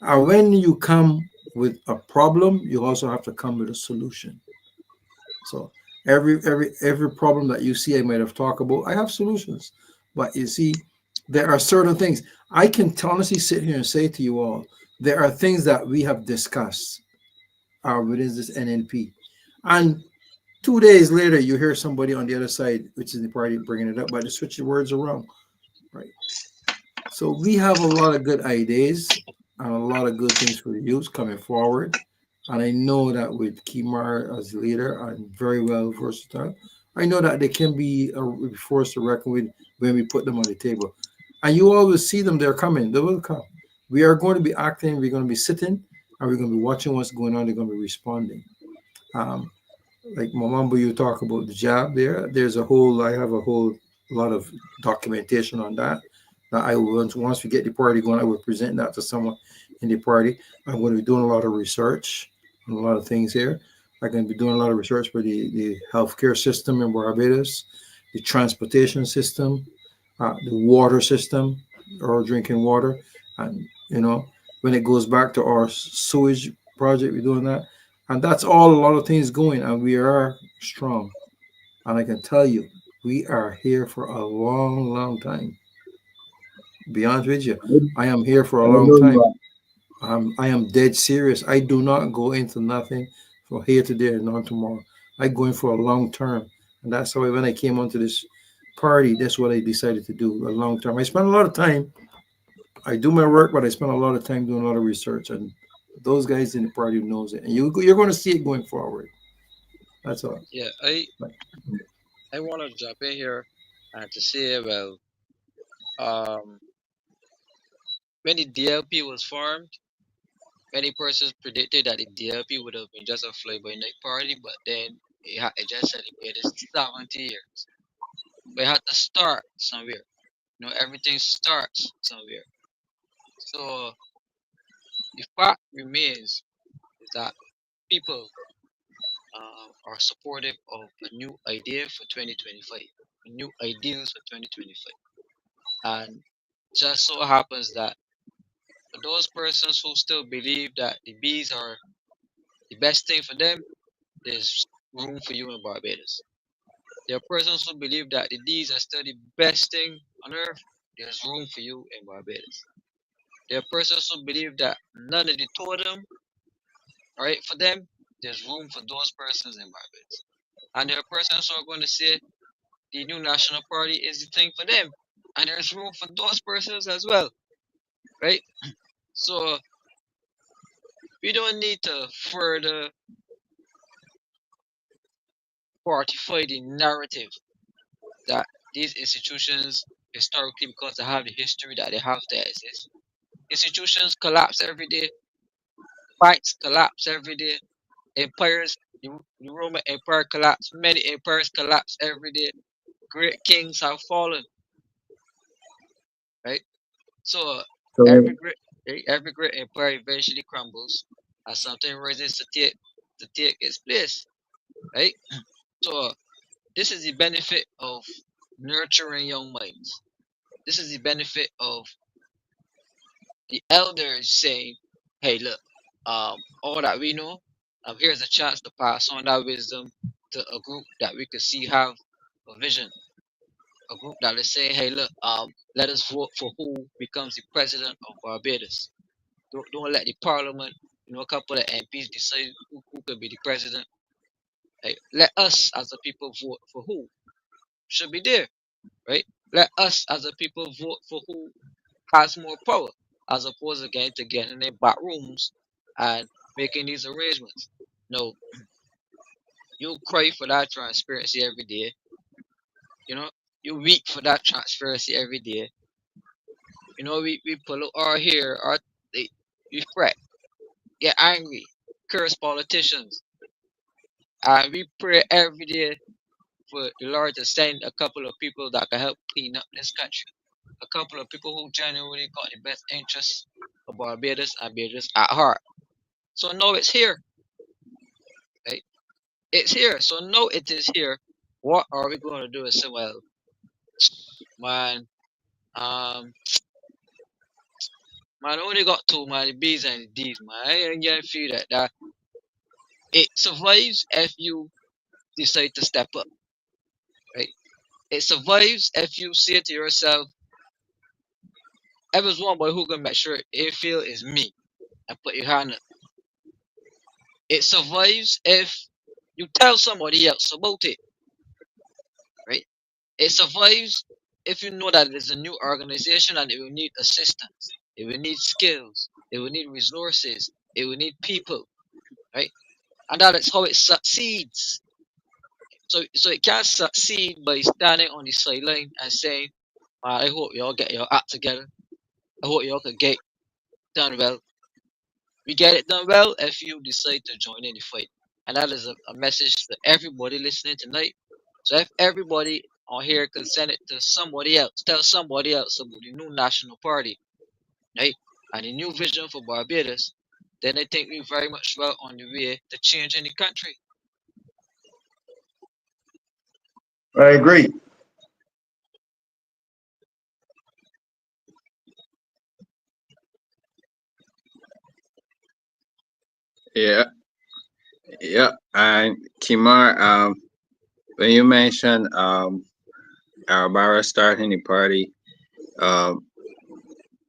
And when you come with a problem, you also have to come with a solution. So every problem that you see, I might have talked about, I have solutions. But you see, there are certain things I can honestly sit here and say to you all. There are things that we have discussed within this N.N.P. And 2 days later, you hear somebody on the other side, which is the party, bringing it up, but they switch the words around, right? So we have a lot of good ideas and a lot of good things for the youth coming forward. And I know that with Kimar as leader and very well versatile, I know that they can be a force to reckon with when we put them on the table. And you always see them, they're coming, they will come. We are going to be acting, we're going to be sitting, and we're going to be watching what's going on, they're going to be responding. Um, like Mamambo, you talk about the job there. I have a whole lot of documentation on that. Now, once we get the party going, I will present that to someone in the party. I'm going to be doing a lot of research on a lot of things here. I'm going to be doing a lot of research for the healthcare system in Barbados, the transportation system, the water system, or drinking water. And, when it goes back to our sewage project, we're doing that. And that's all a lot of things going, and we are strong. And I can tell you, we are here for a long, long time. Be honest with you, I am here for a I long know you time. are. I am dead serious. I do not go into nothing from here today and not tomorrow. I go in for a long term, and that's why when I came onto this party, that's what I decided to do a long term. I spent a lot of time I do my work, but I spend a lot of time doing a lot of research, and those guys in the party knows it, and you're going to see it going forward. That's all. Yeah, But I want to jump in here and to say, well, um, when the DLP was formed, many persons predicted that the DLP would have been just a fly-by-night party, but then it just celebrated 70 years. But it had to start somewhere. Everything starts somewhere. So the fact remains is that people are supportive of a new idea for 2025, new ideals for 2025. And just so happens that for those persons who still believe that the bees are the best thing for them, there's room for you in Barbados. There are persons who believe that the bees are still the best thing on earth, there's room for you in Barbados. There are persons who believe that none of the totem are right for them, there's room for those persons in Barbados. And there are persons who are going to say the new national party is the thing for them, and there's room for those persons as well, right? So we don't need to further fortify the narrative that these institutions historically, because they have the history that they have to exist. Institutions collapse every day, fights collapse every day, empires, the Roman Empire collapsed, many empires collapse every day, great kings have fallen, right? So So, every great empire eventually crumbles as something rises to take its place, right? So this is the benefit of nurturing young minds. This is the benefit of the elders saying, "Hey, look, all that we know, here's a chance to pass on that wisdom to a group that we could see have a vision, a group that is saying, hey, look, let us vote for who becomes the president of Barbados. Don't let the parliament, a couple of MPs decide who could be the president. Hey, let us as a people vote for who should be there, right? Let us as a people vote for who has more power, as opposed again to getting in back rooms and making these arrangements. No, you cry for that transparency every day. You know, you weak for that transparency every day. We pull out our hair, we fret, get angry, curse politicians, and we pray every day for the Lord to send a couple of people that can help clean up this country. A couple of people who genuinely got the best interests of Barbados and Barbados at heart. So now it's here, right? It's here. So now it is here. What are we going to do? Is say, well, man, um, man, I only got two, man, the B's and the D's, man. I ain't gonna feel that it survives if you decide to step up, right? It survives if you say to yourself, if there's one boy who can make sure it feel is me and put your hand up. It survives if you tell somebody else about it, right? It survives if you know that it is a new organization and it will need assistance, it will need skills, it will need resources, it will need people, right? And that is how it succeeds. So it can't succeed by standing on the sideline and saying, I hope y'all get your act together. I hope y'all can get done well. We get it done well if you decide to join in the fight. And that is a message to everybody listening tonight. So if everybody on here can send it to somebody else, tell somebody else about the new national party, right? And the new vision for Barbados, then I think we're very much well on the way to changing the country. I agree. Yeah, yeah. And Kimar, when you mentioned Albara starting the party, um,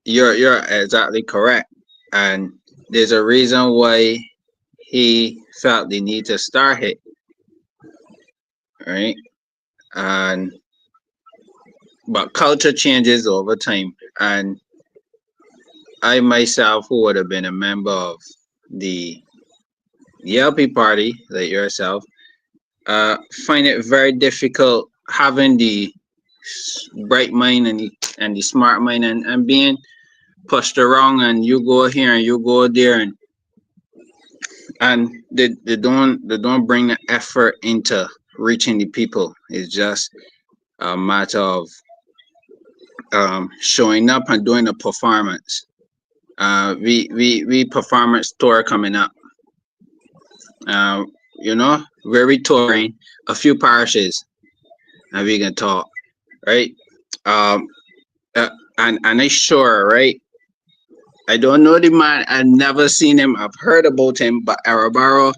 you're exactly correct, and there's a reason why he felt the need to start it, right? And but culture changes over time, and I myself, who would have been a member of the LP party, like yourself, find it very difficult having the bright mind and the smart mind and being pushed around, and you go here and you go there, and they don't bring the effort into reaching the people. It's just a matter of showing up and doing a performance. We performance tour coming up. Uh, we're touring a few parishes, and we can talk, right? Um, and I sure, right? I don't know the man. I've never seen him. I've heard about him, but Arabaro,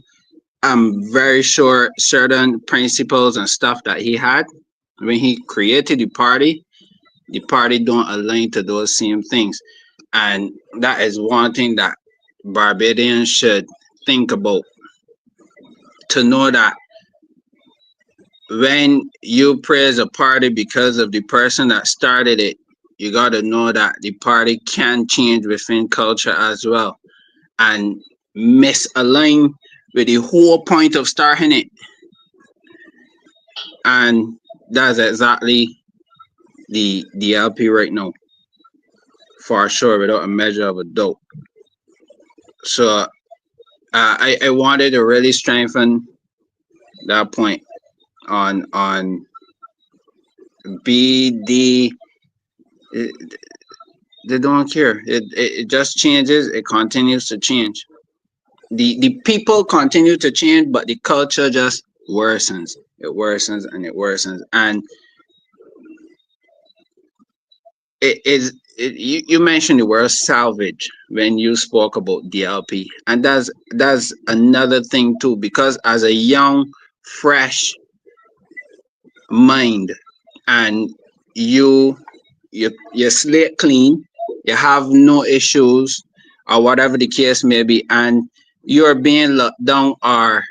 I'm very sure certain principles and stuff that he had when he created the party don't align to those same things. And that is one thing that Barbadians should think about, to know that when you praise a party because of the person that started it, you got to know that the party can change within culture as well and misalign with the whole point of starting it. And that's exactly the LP right now, for sure, without a measure of a doubt. So I wanted to really strengthen that point on BD. They don't care. It just changes. It continues to change. The people continue to change, but the culture just worsens. It worsens and it worsens. And you mentioned the word salvage when you spoke about DLP, and that's another thing too, because as a young, fresh mind, and you you slate clean, you have no issues or whatever the case may be, and you're being locked down, or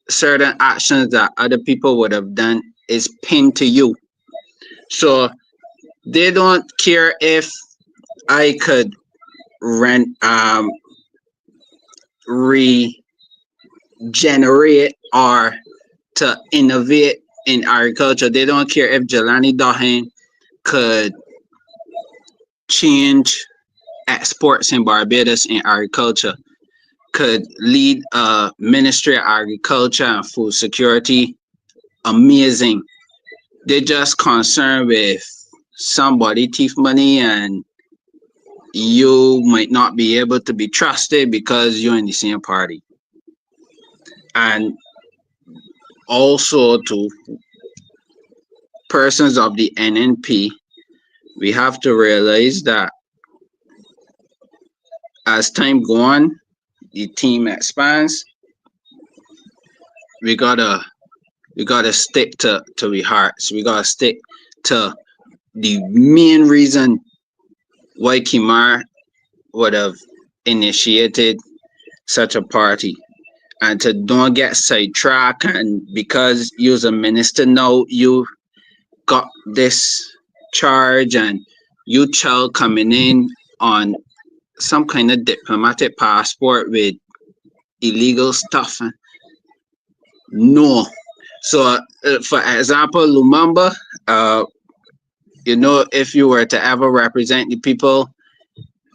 certain actions that other people would have done is pinned to you. So they don't care if I could rent regenerate or to innovate in agriculture. They don't care if Jelani Dahan could change exports in Barbados in agriculture, could lead a Ministry of Agriculture and Food Security. Amazing. They're just concerned with somebody thief money, and you might not be able to be trusted because you're in the same party. And also to persons of the N.N.P, we have to realize that as time go on, the team expands. We gotta stick to the hearts. We gotta stick to the main reason why Kimar would have initiated such a party, and to don't get sidetracked. And because you're a minister now, you got this charge, and you child coming in on some kind of diplomatic passport with illegal stuff. No. So, for example, Lumumba, if you were to ever represent the people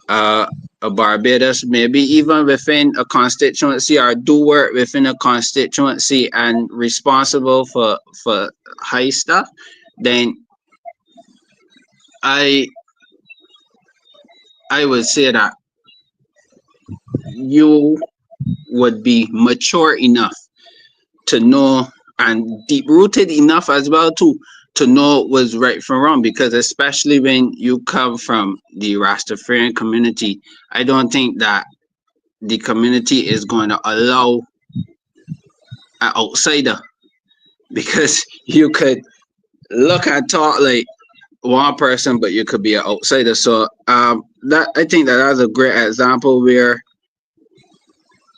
of Barbados, maybe even within a constituency, or do work within a constituency and responsible for high stuff, then I would say that you would be mature enough to know, and deep rooted enough as well to know what's right from wrong, because especially when you come from the Rastafarian community, I don't think that the community is going to allow an outsider, because you could look and talk like one person, but you could be an outsider. So that I think that's a great example where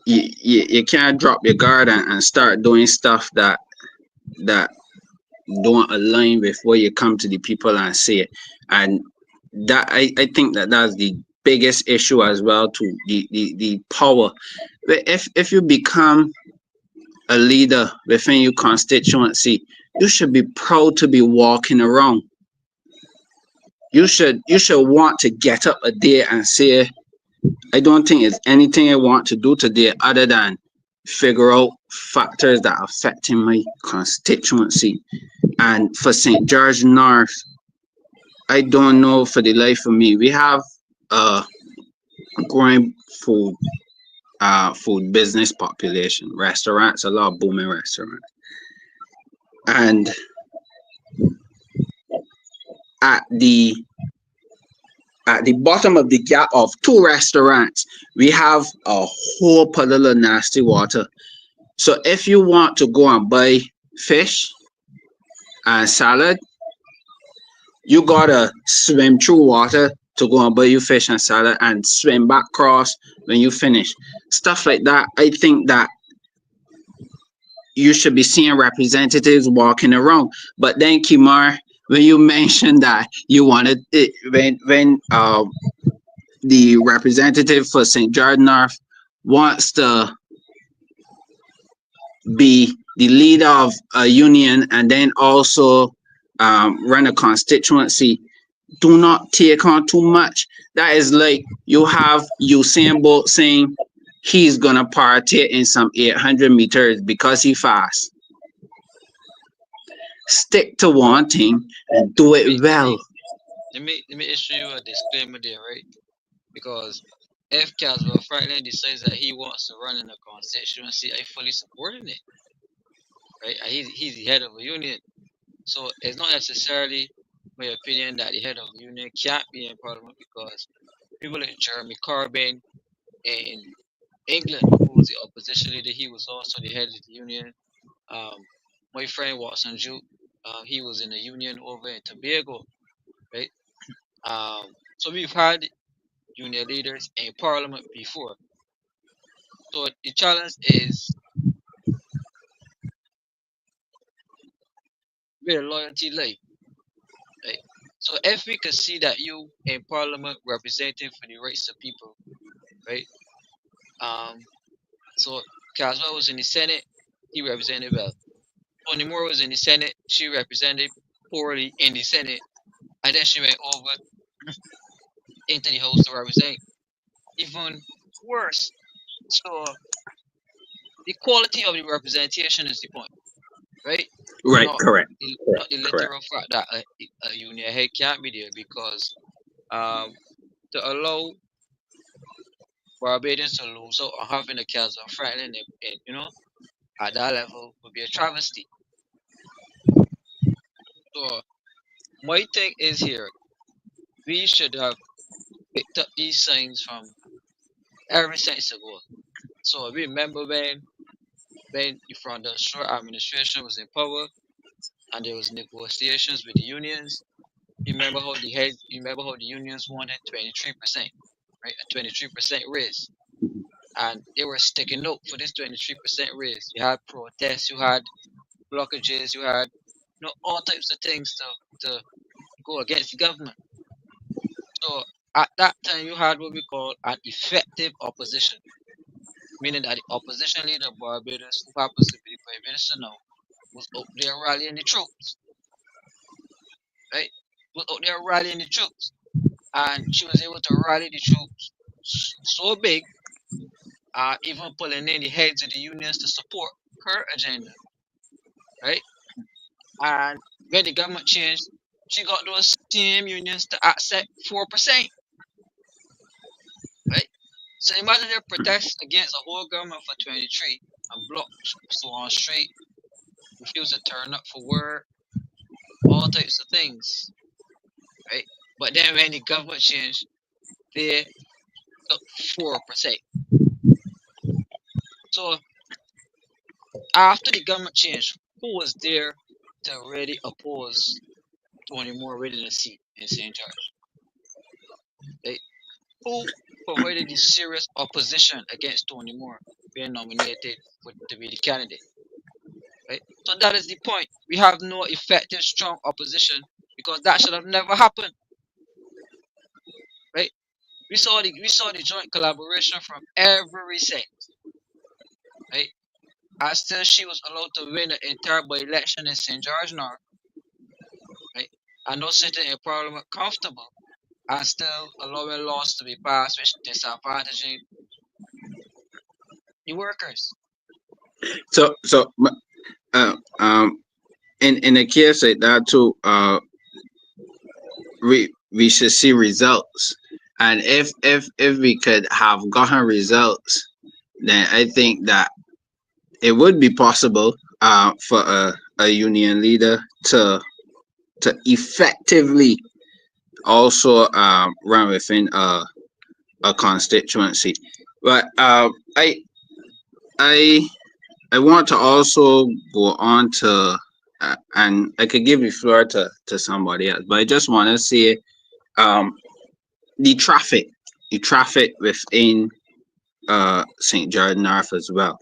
you can't drop your guard and start doing stuff that don't align with what you come to the people and say. And that I think that's the biggest issue as well to the power. If you become a leader within your constituency, you should be proud to be walking around. You should want to get up a day and say, I don't think it's anything I want to do today other than figure out factors that are affecting my constituency. And for St. George North, I don't know for the life of me. We have a growing food business population, restaurants, a lot of booming restaurants. And at the at the bottom of the gap of two restaurants, we have a whole puddle of nasty water. So if you want to go and buy fish and salad, you gotta swim through water to go and buy your fish and salad and swim back across when you finish. Stuff like that. I think that you should be seeing representatives walking around. But then Kimar, when you mentioned that you wanted it, when the representative for St. George North wants to be the leader of a union and then also run a constituency, do not take on too much. That is like you have Usain Bolt saying he's gonna partake in some 800 meters because he fast. Stick to one thing and do Let it me let well. me let me issue you a disclaimer there, right? Because if Caswell Franklin decides that he wants to run in a constituency, I fully supporting it, right? He's the head of a union, so it's not necessarily my opinion that the head of the union can't be in parliament because people like Jeremy Corbyn in England, who was the opposition leader, he was also the head of the union. Um, my friend Watson Juke, he was in the union over in Tobago, right? So we've had union leaders in parliament before. So the challenge is where loyalty lay, right? So if we could see that you in parliament representing for the rights of people, right? Um, so Caswell was in the Senate, he represented well. Tony Moore was in the Senate, she represented poorly in the Senate, and then she went over into the House to represent even worse. So the quality of the representation is the point, right? Right, Not correct, not the correct. literal fact that a union head can't be there because um to allow Barbados to lose out on having a Castle Franklin at that level would be a travesty. So my thing is here, we should have picked up these signs from every sense ago. So remember when the front the short administration was in power and there was negotiations with the unions. Remember how the unions wanted 23%, right? A 23% raise. And they were sticking up for this 23% raise. You had protests, you had blockages, you had all types of things to go against the government. So at that time you had what we call an effective opposition, meaning that the opposition leader of Barbados, who happens to be the Prime Minister now, was out there rallying the troops, right? Was out there rallying the troops. And she was able to rally the troops so big, even pulling in the heads of the unions to support her agenda, right? And when the government changed, she got those same unions to accept 4%, right? So imagine their protest against a whole government for 23 and block so on street, refuse to turn up for work, all types of things, right? But then when the government changed, they took 4%. So after the government changed, who was there to really oppose Tony Moore winning a seat in St. George? Right? Who provided the serious opposition against Tony Moore being nominated to be the candidate? Right? So that is the point. We have no effective, strong opposition because that should have never happened. Right? we saw the joint collaboration from every set, right? And still she was allowed to win the entire by election in St. George North, right? And those sitting in parliament comfortable and still allowing laws to be passed which disadvantaging the workers. So uh, um in a case like that too, we should see results. And if we could have gotten results, then I think that it would be possible for a union leader to effectively also run within a constituency. But I I want to also go on to and I could give the floor to somebody else, but I just want to say um the traffic, the traffic within St. George North as well.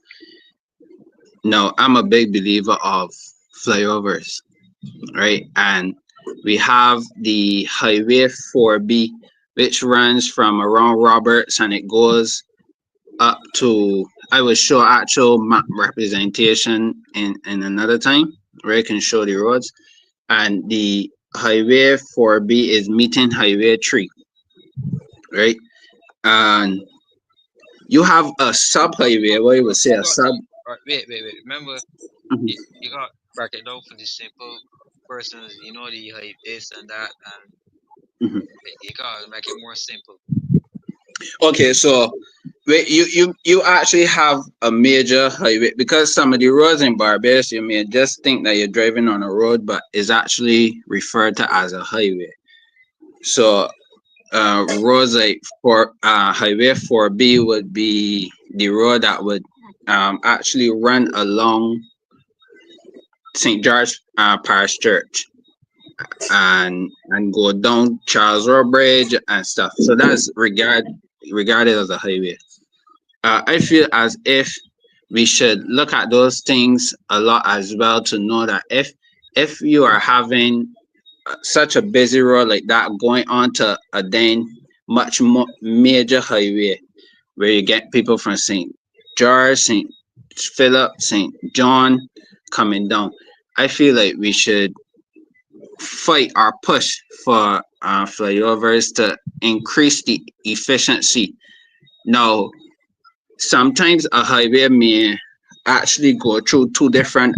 Now, I'm a big believer of flyovers, right? And we have the Highway 4B, which runs from around Roberts and it goes up to, I will show actual map representation in another time where I can show the roads. And the Highway 4B is meeting Highway 3, right? And you have a sub highway, what you would say You a got sub. the right, wait. Remember, Mhm, you got bracket it down for the simple persons. You know the hype this and that, and mhm. you gotta make it more simple. Okay, so wait, you actually have a major highway because some of the roads in Barbados you may just think that you're driving on a road, but is actually referred to as a highway. So roads like for Highway 4B would be the road that would actually run along St. George Parish Church and go down Charles Road Bridge and stuff. So that's regarded as a highway. I feel as if we should look at those things a lot as well to know that if you are having such a busy road like that going on to a then much more major highway where you get people from St. George, St. Philip, St. John coming down. I feel like we should fight or push for flyovers to increase the efficiency. Now, sometimes a highway may actually go through two different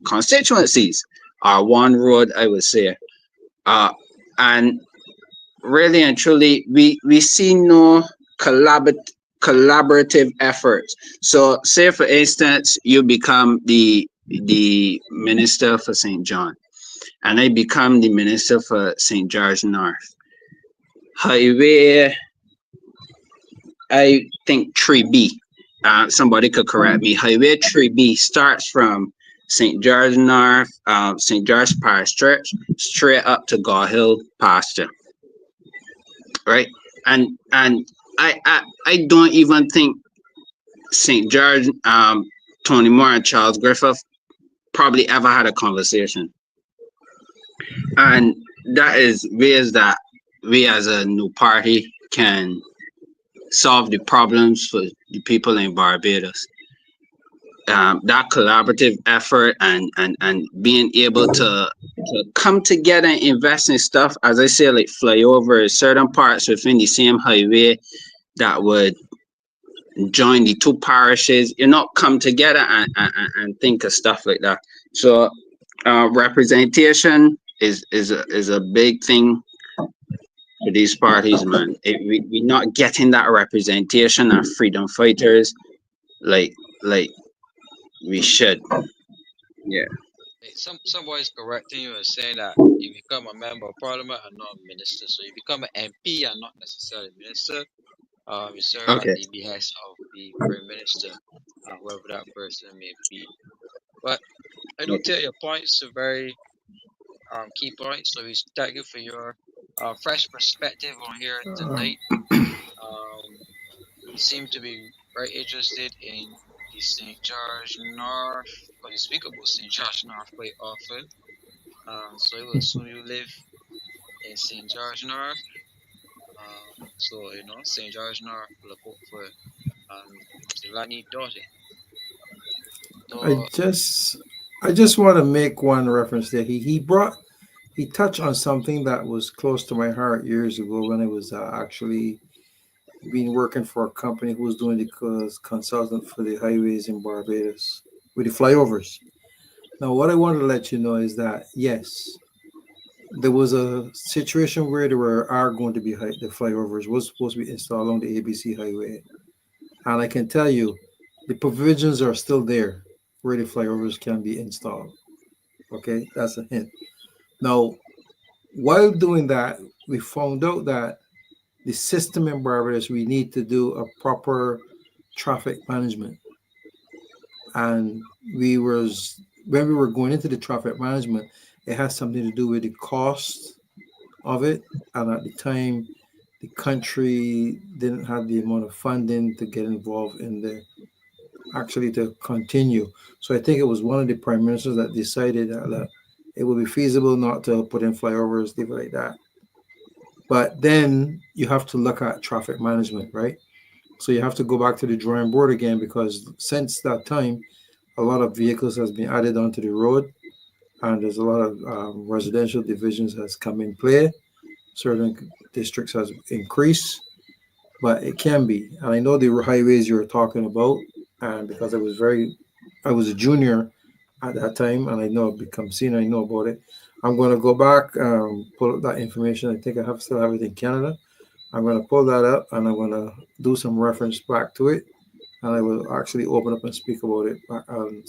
constituencies or one road, I would say. Uh, and really and truly, we see no collabor- collaborative efforts. So, say for instance, you become the minister for St. John, and I become the minister for St. George North. Highway, I think 3B. Somebody could correct me. Highway 3B starts from St. George North, St. George Parish Church, straight up to Gaw Hill Pasture, right? And I don't even think St. George, Tony Moore and Charles Griffith probably ever had a conversation, and that is ways that we as a new party can solve the problems for the people in Barbados. That collaborative effort and being able to come together and invest in stuff, as I say, like flyovers, certain parts within the same highway that would join the two parishes, you know, come together and think of stuff like that. So representation is a big thing for these parties, man. We're not getting that representation of freedom fighters like like we should. Yeah. Hey, somebody is correcting you and saying that you become a member of parliament and not a minister. So you become an MP and not necessarily a minister. You serve at Okay. the behest of the prime minister, whoever that person may be. But I do take your points to very key points. So we thank you for your fresh perspective on here tonight. Um, you seem to be very interested in the St. George North, or you speak about St. George North quite often. So I will assume you live in St. George North. So, St. George now look out for the Lani daughter. I So, just I just want to make one reference there. He touched on something that was close to my heart years ago when I was actually been working for a company who was doing the consultant for the highways in Barbados with the flyovers. Now, what I want to let you know is that yes, there was a situation where there are going to be the flyovers was supposed to be installed along the ABC highway, and I can tell you, the provisions are still there where the flyovers can be installed. Okay, that's a hint. Now, while doing that, we found out that the system in Barbados, we need to do a proper traffic management. And we was when we were going into the traffic management, it has something to do with the cost of it. And at the time, the country didn't have the amount of funding to get involved in the actually to continue. So I think it was one of the prime ministers that decided that it would be feasible not to put in flyovers, stuff like that. But then you have to look at traffic management, right? So you have to go back to the drawing board again because since that time, a lot of vehicles has been added onto the road, and there's a lot of residential divisions has come in play. Certain districts has increased, but it can be. And I know the highways you were talking about, and because I was a junior at that time, and I know I've become senior. I know about it. I'm going to go back, pull up that information. I think I have still have it in Canada. I'm going to pull that up, and I'm going to do some reference back to it, and I will actually open up and speak about it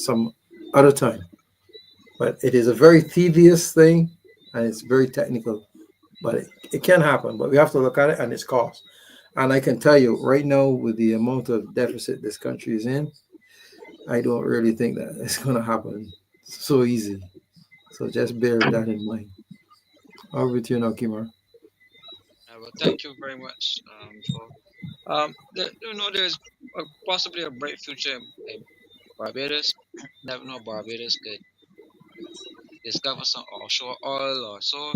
some other time. But it is a very tedious thing, and it's very technical. But it can happen. But we have to look at it and its cost. And I can tell you right now, with the amount of deficit this country is in, I don't really think that it's going to happen so easy. So just bear that in mind. Over to you now, Kimar. well, thank you very much for there's possibly a bright future in Barbados. Never know Barbados could discover some offshore oil or so,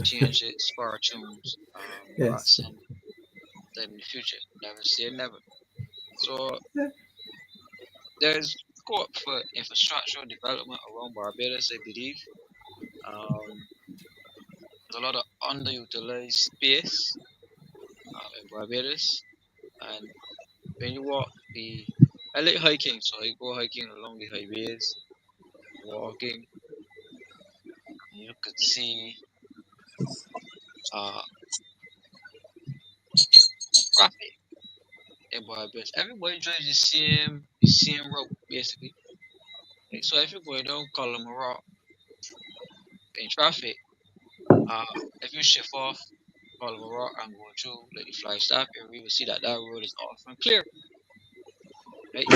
change its fortunes at Yes. some time in the future. Never say never. So there's scope for infrastructural development around Barbados, I believe. Um, there's a lot of underutilized space in Barbados, and when you walk I like hiking, so I go hiking along the highways, walking, and you could see uh traffic in Barbados. Everybody drives the same road basically. Like, so if you're going down Colomoro in traffic, uh, if you shift off Colomoro and go through like the Flagstaff area, you will see that road is off and clear, right?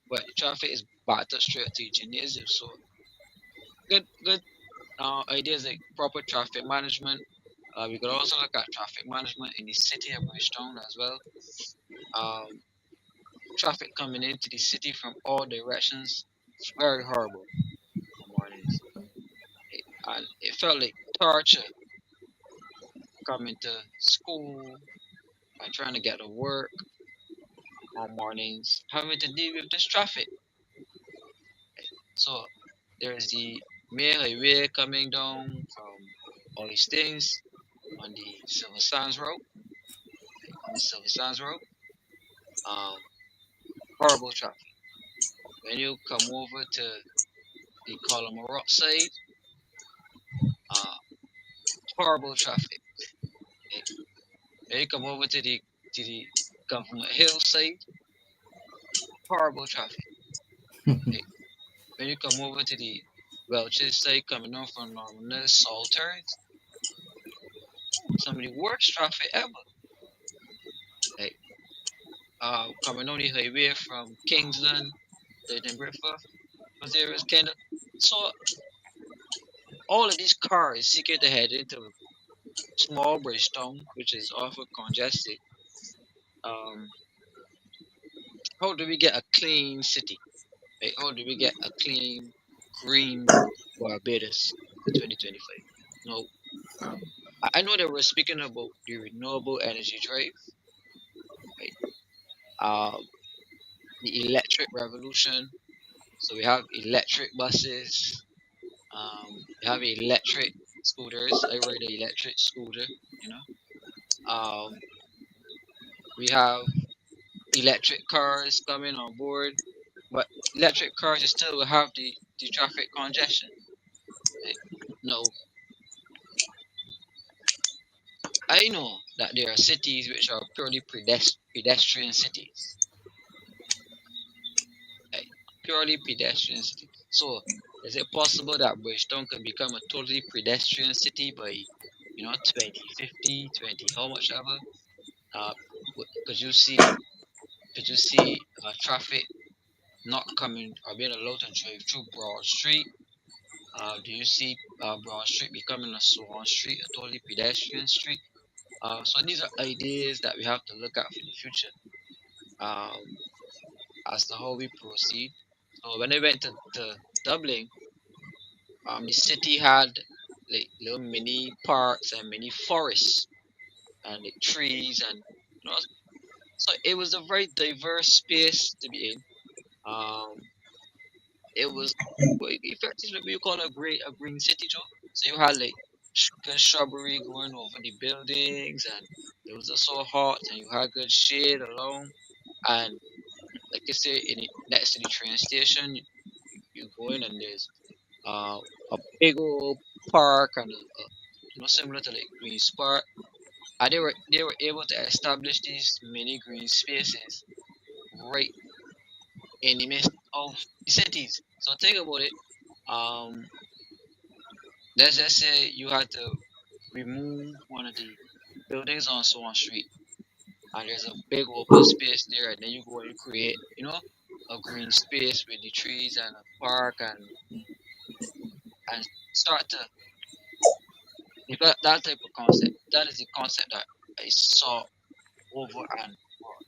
But the traffic is backed up straight to your gymnasium. So good ideas like proper traffic management. We could also look at traffic management in the city of Bridgetown as well. Um, Traffic coming into the city from all directions. It's very horrible on mornings. And it felt like torture coming to school and trying to get to work on mornings, having to deal with this traffic. So there's the main highway coming down from all these things on the Silver Sands Road. On the Silver Sands Road, um, horrible traffic. When you come over to the Colorado side, uh, horrible traffic. Eh, When you come over to the Government Hill side, horrible traffic. Eh, When you come over to the Welches side, coming on from Norman Salters, some of the worst traffic ever. Like coming on the highway from Kingsland to the Brickworth, because there is kind of so all of these cars seeking to head into small Bridgetown, which is often congested. Um, how do we get a clean city? Right? How do we get a clean, green Barbados in 2025? No, I know that we're speaking about the renewable energy drive, right? The electric revolution. So we have electric buses. We have electric scooters. I ride an electric scooter. You know. Um, we have electric cars coming on board, but electric cars you still will have the traffic congestion. Right? No, I know that there are cities which are purely pedestrian cities, right? Purely pedestrian cities. So, is it possible that Bridgetown can become a totally pedestrian city by, 2050, 20, how much ever? Uh, could you see, traffic not coming or being allowed to drive through Broad Street? Do you see Broad Street becoming a Swan Street, a totally pedestrian street? So these are ideas that we have to look at for the future. Um, as to how we proceed. So when I went to Dublin, the city had like little mini parks and mini forests and like trees and so it was a very diverse space to be in. Um, it was effectively what you call a green city, Joe. So you had like good shrubbery going over the buildings, and it was just so hot, and you had good shade along, and like you say, next to the train station, you go in and there's uh, a big old park and similar to like green park. And they were able to establish these mini green spaces right in the midst of the cities. So think about it. Um, let's just say you had to remove one of the buildings on Swan Street, and there's a big open space there, and then you go and create, a green space with the trees and a park and start to develop that type of concept. That is the concept that I saw over and over.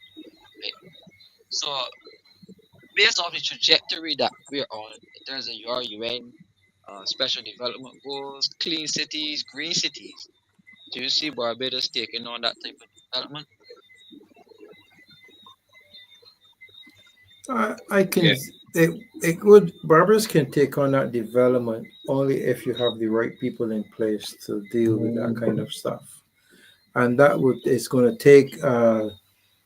Right? So based off the trajectory that we're on in terms of your UN special development goals, clean cities, green cities, do you see Barbados taking on that type of development? I can. Yeah. It would. Barbers can take on that development only if you have the right people in place to deal with that kind of stuff, and that would. It's going to take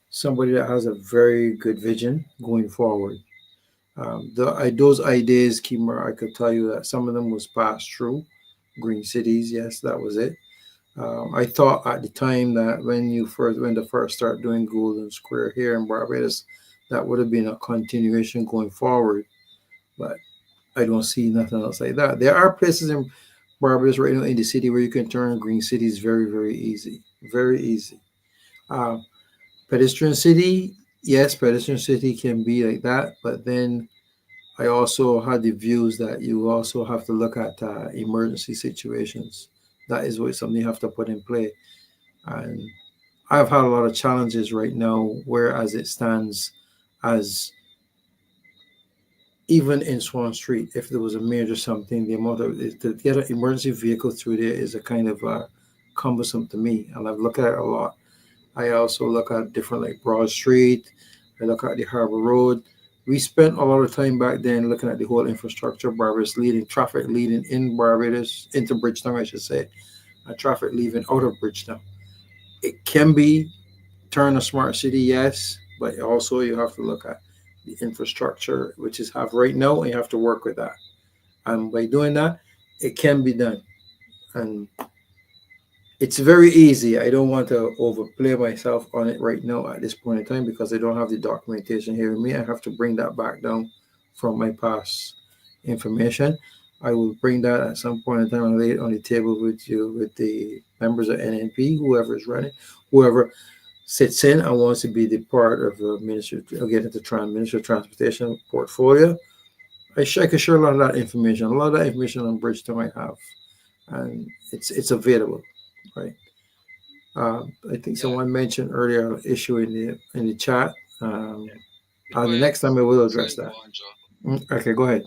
somebody that has a very good vision going forward. Those ideas, Kimmer, I could tell you that some of them was passed through. Green cities, yes, that was it. I thought at the time that when the first start doing Golden Square here in Barbados, that would have been a continuation going forward. But I don't see nothing else like that. There are places in Barbados right now in the city where you can turn green cities very, very easy, very easy. Uh, Pedestrian city, yes, pedestrian city can be like that, but then I also had the views that you also have to look at emergency situations. That is what something you have to put in play. And I've had a lot of challenges right now, where as it stands, as even in Swan Street, if there was a major something, the amount of to get an emergency vehicle through there is a kind of cumbersome to me, and I've looked at it a lot. I also look at different like Broad Street. I look at the Harbor Road. We spent a lot of time back then looking at the whole infrastructure, Barbados leading traffic leading in Barbados into Bridgetown, I should say, and traffic leaving out of Bridgetown. It can be turn a smart city, yes, but also you have to look at the infrastructure which is have right now, and you have to work with that. And by doing that, it can be done. And it's very easy. I don't want to overplay myself on it right now at this point in time because I don't have the documentation here with me. I have to bring that back down from my past information. I will bring that at some point in time and lay it on the table with you, with the members of N.N.P, whoever is running, whoever sits in and wants to be the part of the ministry, again, at the Ministry of Transportation portfolio. I can share a lot of that information. A lot of that information on Bridgetown I have, and it's available, right? I think Yeah, someone mentioned earlier issue in the chat. yeah. The next time I will Before address you go that. on, Joe, Okay, go ahead.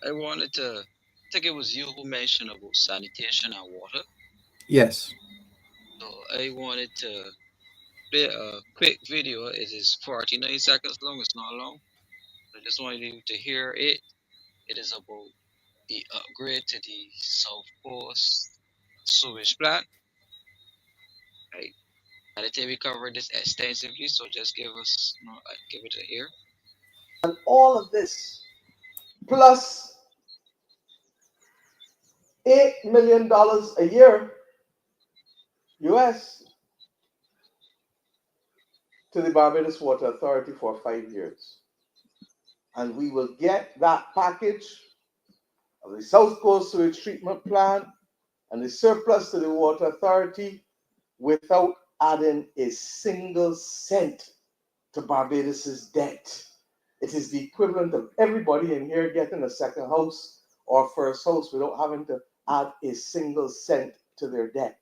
I wanted to. I think it was you who mentioned about sanitation and water. Yes. So I wanted to play a quick video. It is 49 seconds long. It's not long. I just wanted you to hear it. It is about the upgrade to the South Coast sewage plant. Right. And I think we covered this extensively. So just give us, give it a hear. And all of this, plus $8 million a year US to the Barbados Water Authority for 5 years. And we will get that package of the South Coast Sewage Treatment Plant and the surplus to the Water Authority without adding a single cent to Barbados's debt. It is the equivalent of everybody in here getting a second house or first house without having to add a single cent to their debt.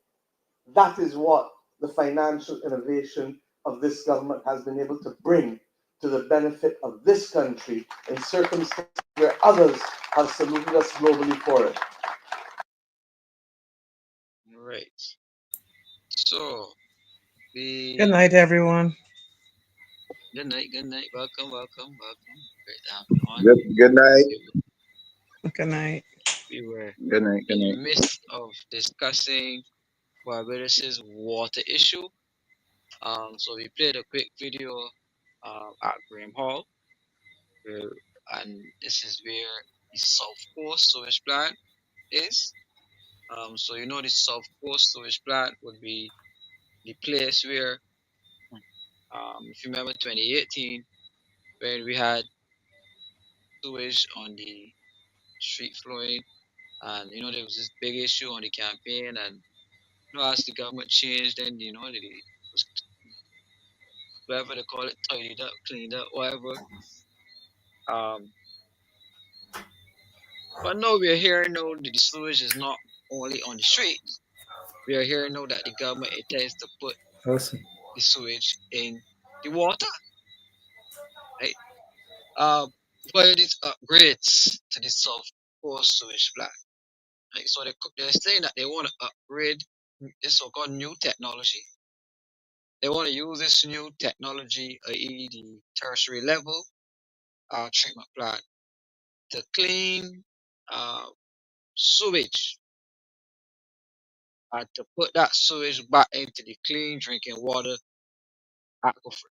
That is what the financial innovation of this government has been able to bring to the benefit of this country in circumstances where others have saluted us globally for it. All right. So Good the night, everyone. good night, good night. Welcome, welcome, welcome. Great to have you on. Good night. We, Good night. we were Good night. Good in the night. midst of discussing Barbados' water issue. So we played a quick video at Graham Hall, where, and this is where the South Coast sewage plant is. So you know the South Coast sewage plant would be the place where, if you remember 2018, when we had sewage on the street flowing, and there was this big issue on the campaign, and as the government changed, then they was whatever they call it, tidied up, cleaned up, whatever. Um, but no, we are hearing now that the sewage is not only on the streets. We are hearing now that the government intends to put Listen, the sewage in the water, right? Um, but it's upgrades to the South Coast sewage plant. Right? So they're saying that they want to upgrade this so-called new technology. They want to use this new technology, i.e., the tertiary level treatment plant, to clean uh, sewage and to put that sewage back into the clean drinking water aquifer.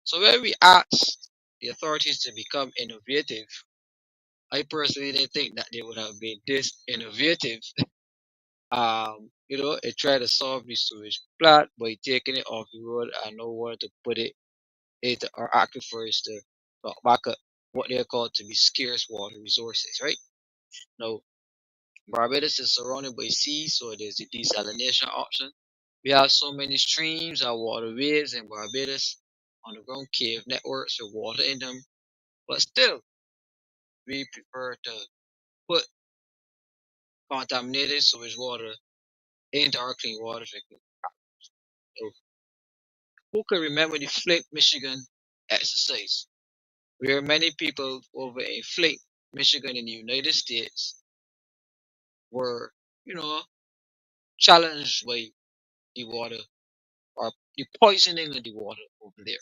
So when we asked the authorities to become innovative, I personally didn't think that they would have been this innovative. It tried to solve the sewage plant by taking it off the road and no water to put it into our aquifers to back up what they're called to be scarce water resources, right? Now, Barbados is surrounded by sea, so there's the desalination option. We have so many streams and waterways in Barbados, underground cave networks with water in them, but still, we prefer to put contaminated sewage water into our clean water drinking. So, who can remember the Flint, Michigan exercise, where many people over in Flint, Michigan, in the United States were, you know, challenged by the water or the poisoning of the water over there.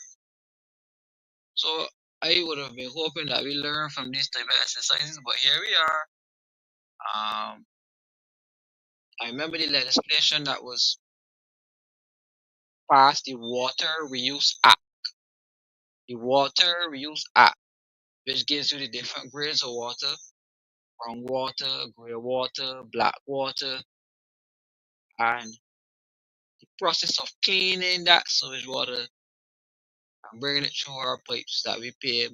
So I would have been hoping that we learn from these type of exercises, but here we are. I remember the legislation that was passed, the Water Reuse Act. The Water Reuse Act, which gives you the different grades of water: brown water, grey water, black water, and the process of cleaning that sewage water and bringing it through our pipes that we pay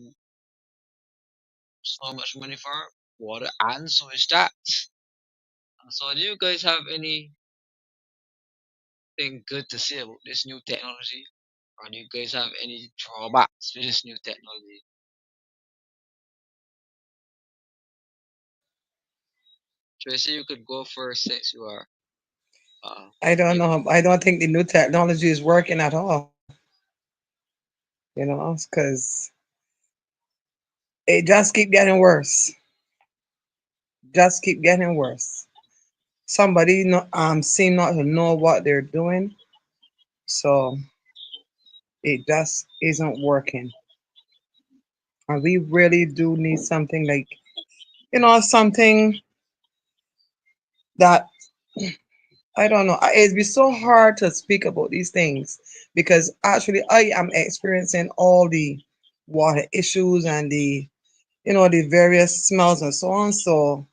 so much money for, water and sewage tax. So, do you guys have anything good to say about this new technology? Or do you guys have any drawbacks with this new technology? Tracy, you could go first since you are I don't new. know. I don't think the new technology is working at all. Because it just keep getting worse. Just keep getting worse. somebody seem not to know what they're doing, so it just isn't working. And we really do need something like, something that, I don't know. It'd be so hard to speak about these things because actually I am experiencing all the water issues and the various smells and so on. So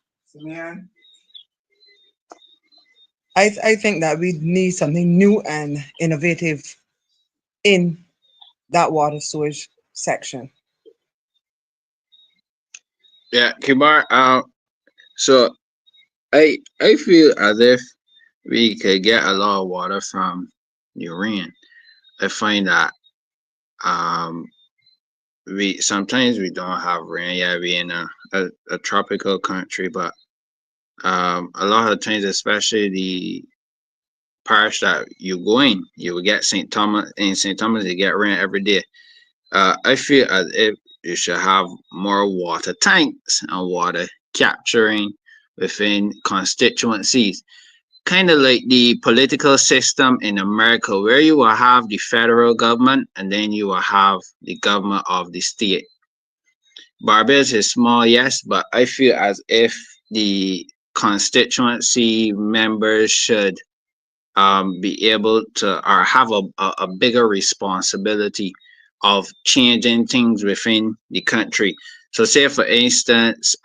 I think that we need something new and innovative in that water sewage section. Yeah, Kibar. So I feel as if we could get a lot of water from the rain. I find that um we sometimes we don't have rain. Yeah, we in a tropical country, but a lot of times, especially the parish that you go in, you will get St. Thomas. In St. Thomas, you get rain every day. I feel as if you should have more water tanks and water capturing within constituencies, kind of like the political system in America, where you will have the federal government and then you will have the government of the state. Barbados is small, yes, but I feel as if the constituency members should be able to or have a bigger responsibility of changing things within the country. So, say for instance,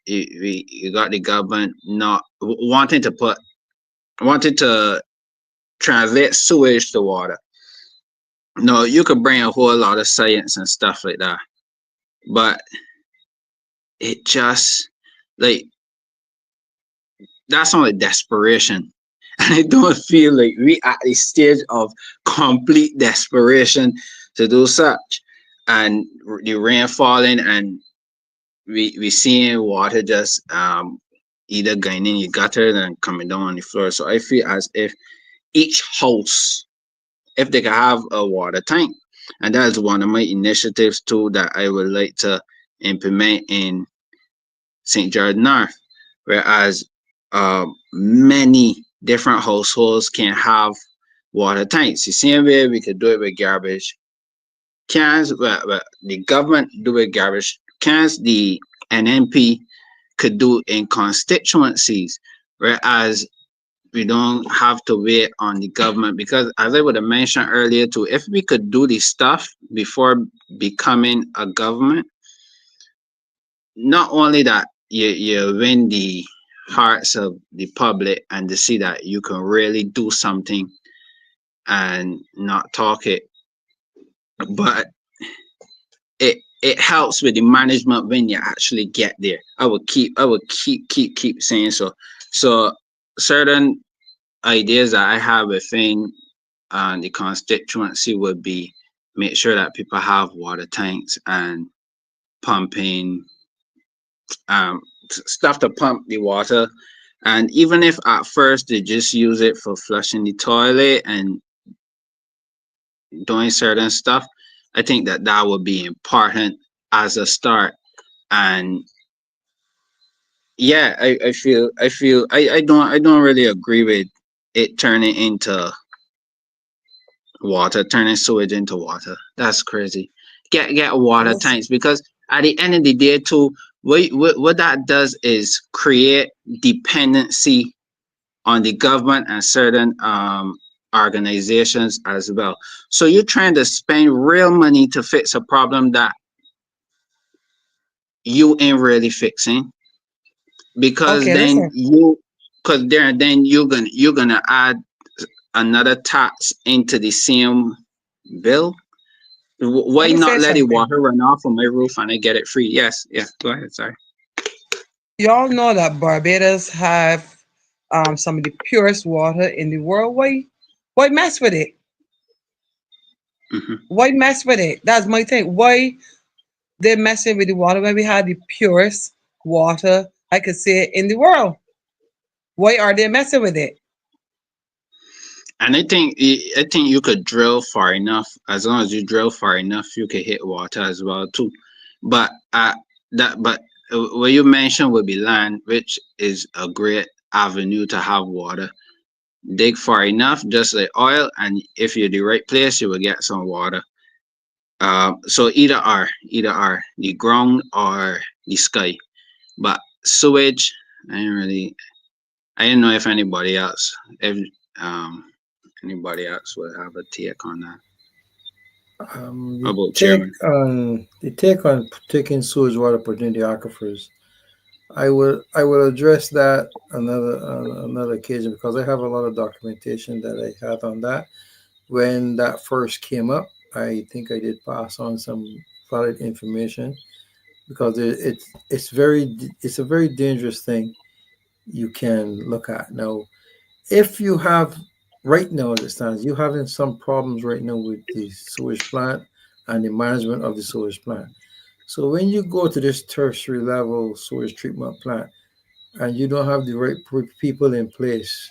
you got the government not wanting to translate sewage to water. No, you could bring a whole lot of science and stuff like that, but it just like that's only desperation. And I don't feel like we at the stage of complete desperation to do such. And the rain falling and we seeing water just either going in the gutter and coming down on the floor. So I feel as if each house, if they could have a water tank, and that is one of my initiatives too that I would like to implement in St. George North, whereas many different households can have water tanks. The same way we could do it with garbage cans, but the government do it garbage cans, the N.N.P could do in constituencies, whereas we don't have to wait on the government because as I would have mentioned earlier too, if we could do this stuff before becoming a government, not only that you win the hearts of the public and to see that you can really do something and not talk it, but it helps with the management when you actually get there. I would keep saying so. So certain ideas that I have within the constituency would be make sure that people have water tanks and pumping stuff to pump the water. And even if at first they just use it for flushing the toilet and doing certain stuff, I think that that would be important as a start. And yeah, I don't really agree with it turning into water, turning sewage into water. That's crazy. Get water Yes. tanks because at the end of the day too, what that does is create dependency on the government and certain organizations as well. So you're trying to spend real money to fix a problem that you ain't really fixing because Okay, then listen. you because then you're gonna add another tax into the same bill. Let Why me not say let the something. water run off of my roof and I get it free? Yes, yeah, go ahead, sorry. Y'all know that Barbados have some of the purest water in the world. Why mess with it? Hmm. Why mess with it? That's my thing. Why they messing with the water when we have the purest water I could say in the world? Why are they messing with it? And I think you could drill far enough. As long as you drill far enough, you could hit water as well too. But what you mentioned would be land, which is a great avenue to have water. Dig far enough, just like oil, and if you're the right place, you will get some water. So either are the ground or the sky. But sewage, I didn't know if if um, anybody else would have a take on that. How The about take chairman? on taking sewage water, putting in the aquifers. I will address that another on another occasion because I have a lot of documentation that I had on that when that first came up. I think I did pass on some valid information because it's a very dangerous thing you can look at now. If you have right now, as it stands, you having some problems right now with the sewage plant and the management of the sewage plant. So when you go to this tertiary level sewage treatment plant and you don't have the right people in place